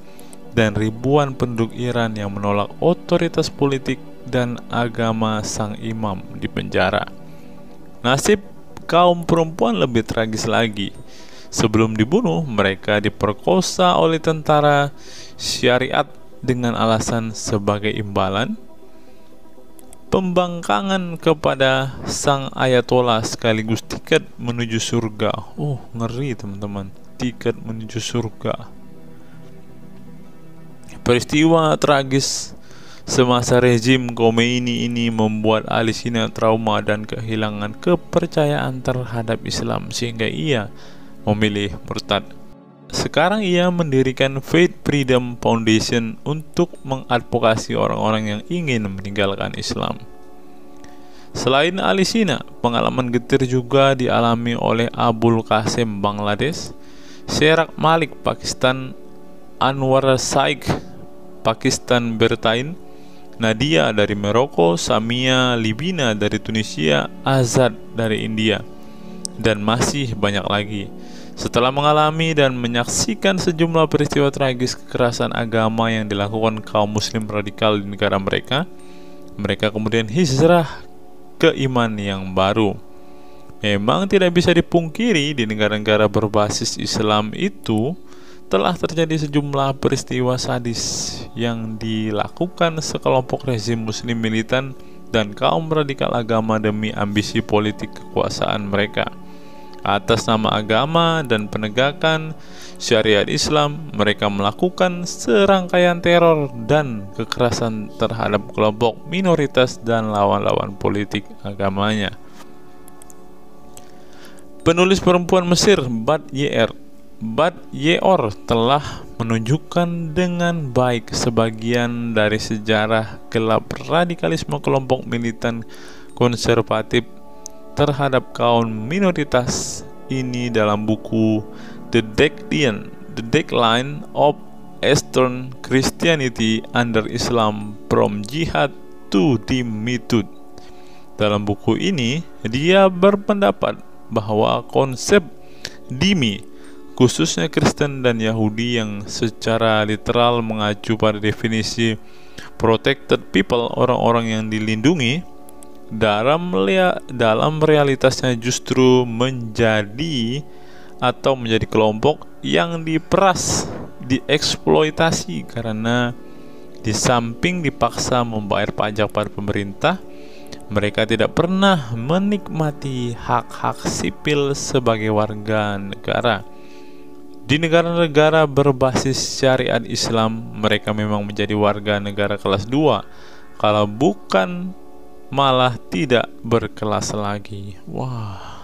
dan ribuan penduduk Iran yang menolak otoritas politik dan agama sang imam dipenjara. Nasib kaum perempuan lebih tragis lagi. Sebelum dibunuh, mereka diperkosa oleh tentara syariat dengan alasan sebagai imbalan pembangkangan kepada sang ayatollah sekaligus tiket menuju surga. Oh, ngeri teman-teman, tiket menuju surga. Peristiwa tragis semasa rezim Khomeini ini membuat Ali Sina trauma dan kehilangan kepercayaan terhadap Islam sehingga ia memilih murtad. Sekarang ia mendirikan Faith Freedom Foundation untuk mengadvokasi orang-orang yang ingin meninggalkan Islam. Selain Ali Sina, pengalaman getir juga dialami oleh Abul Qasem Bangladesh, Syarek Malik Pakistan, Anwar Saik Pakistan Bertain, Nadia dari Maroko, Samia Libina dari Tunisia, Azad dari India, dan masih banyak lagi. Setelah mengalami dan menyaksikan sejumlah peristiwa tragis kekerasan agama yang dilakukan kaum muslim radikal di negara mereka, mereka kemudian hijrah ke iman yang baru. Memang tidak bisa dipungkiri di negara-negara berbasis Islam itu telah terjadi sejumlah peristiwa sadis yang dilakukan sekelompok rezim muslim militan dan kaum radikal agama demi ambisi politik kekuasaan mereka. Atas nama agama dan penegakan syariat Islam, mereka melakukan serangkaian teror dan kekerasan terhadap kelompok minoritas dan lawan-lawan politik agamanya. Penulis perempuan Mesir Bad Yeor telah menunjukkan dengan baik sebagian dari sejarah gelap radikalisme kelompok militan konservatif terhadap kaum minoritas ini dalam buku The Decline of Eastern Christianity Under Islam From Jihad to Dhimmitud. Dalam buku ini, dia berpendapat bahwa konsep dhimmi, khususnya Kristen dan Yahudi yang secara literal mengacu pada definisi protected people, orang-orang yang dilindungi, dalam realitasnya justru menjadi kelompok yang diperas, dieksploitasi, karena di samping dipaksa membayar pajak pada pemerintah, mereka tidak pernah menikmati hak-hak sipil sebagai warga negara. Di negara-negara berbasis syariat Islam, mereka memang menjadi warga negara kelas 2, kalau bukan malah tidak berkelas lagi. Wah.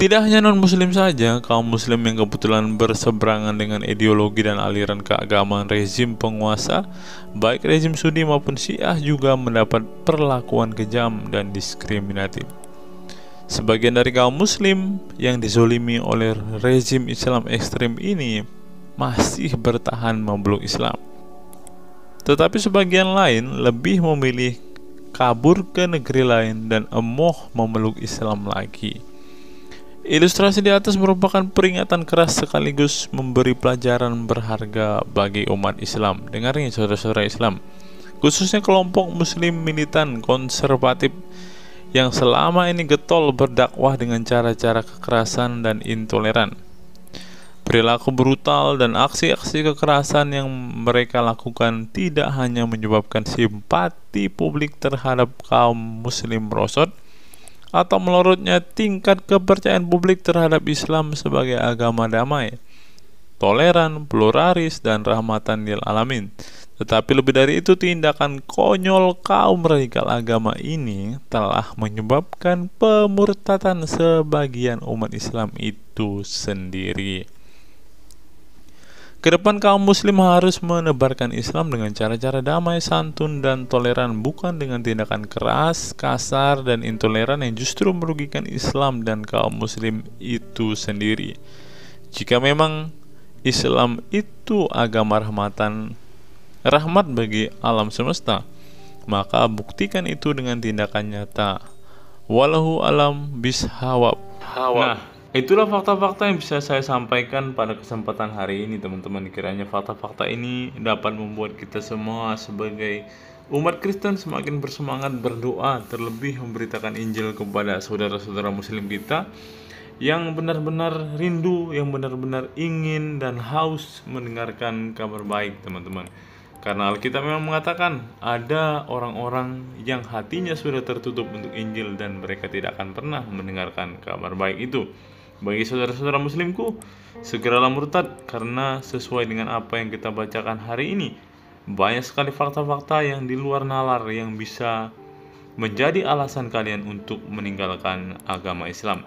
Tidak hanya non-muslim saja, kaum muslim yang kebetulan berseberangan dengan ideologi dan aliran keagamaan rezim penguasa, baik rezim Sunni maupun Syiah, juga mendapat perlakuan kejam dan diskriminatif. Sebagian dari kaum muslim yang dizolimi oleh rezim Islam ekstrim ini masih bertahan memeluk Islam. Tetapi sebagian lain lebih memilih kabur ke negeri lain dan emoh memeluk Islam lagi. Ilustrasi di atas merupakan peringatan keras sekaligus memberi pelajaran berharga bagi umat Islam. Dengarnya saudara-saudara Islam, khususnya kelompok muslim militan konservatif yang selama ini getol berdakwah dengan cara-cara kekerasan dan intoleran. Perilaku brutal dan aksi-aksi kekerasan yang mereka lakukan tidak hanya menyebabkan simpati publik terhadap kaum muslim merosot, atau melorotnya tingkat kepercayaan publik terhadap Islam sebagai agama damai, toleran, pluralis, dan rahmatan lil alamin. Tetapi lebih dari itu, tindakan konyol kaum radikal agama ini telah menyebabkan pemurtadan sebagian umat Islam itu sendiri. Kedepan kaum muslim harus menebarkan Islam dengan cara-cara damai, santun, dan toleran, bukan dengan tindakan keras, kasar, dan intoleran yang justru merugikan Islam dan kaum muslim itu sendiri. Jika memang Islam itu agama rahmat bagi alam semesta, maka buktikan itu dengan tindakan nyata. Wallahu alam bishawab. Nah, itulah fakta-fakta yang bisa saya sampaikan pada kesempatan hari ini, teman-teman. Kiranya fakta-fakta ini dapat membuat kita semua sebagai umat Kristen semakin bersemangat berdoa, terlebih memberitakan Injil kepada saudara-saudara muslim kita yang benar-benar rindu, yang benar-benar ingin dan haus mendengarkan kabar baik, teman-teman. Karena Alkitab memang mengatakan ada orang-orang yang hatinya sudah tertutup untuk Injil dan mereka tidak akan pernah mendengarkan kabar baik itu. Bagi saudara-saudara muslimku, segeralah murtad, karena sesuai dengan apa yang kita bacakan hari ini, banyak sekali fakta-fakta yang di luar nalar yang bisa menjadi alasan kalian untuk meninggalkan agama Islam.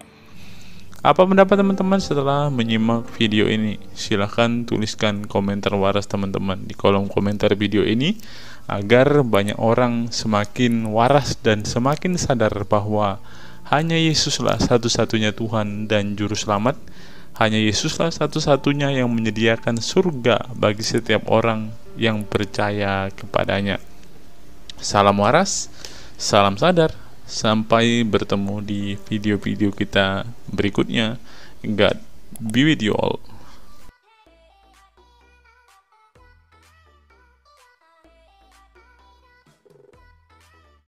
Apa pendapat teman-teman setelah menyimak video ini? Silahkan tuliskan komentar waras teman-teman di kolom komentar video ini, agar banyak orang semakin waras dan semakin sadar bahwa hanya Yesuslah satu-satunya Tuhan dan Juru Selamat. Hanya Yesuslah satu-satunya yang menyediakan surga bagi setiap orang yang percaya kepadanya. Salam waras, salam sadar. Sampai bertemu di video-video kita berikutnya. God be with you all.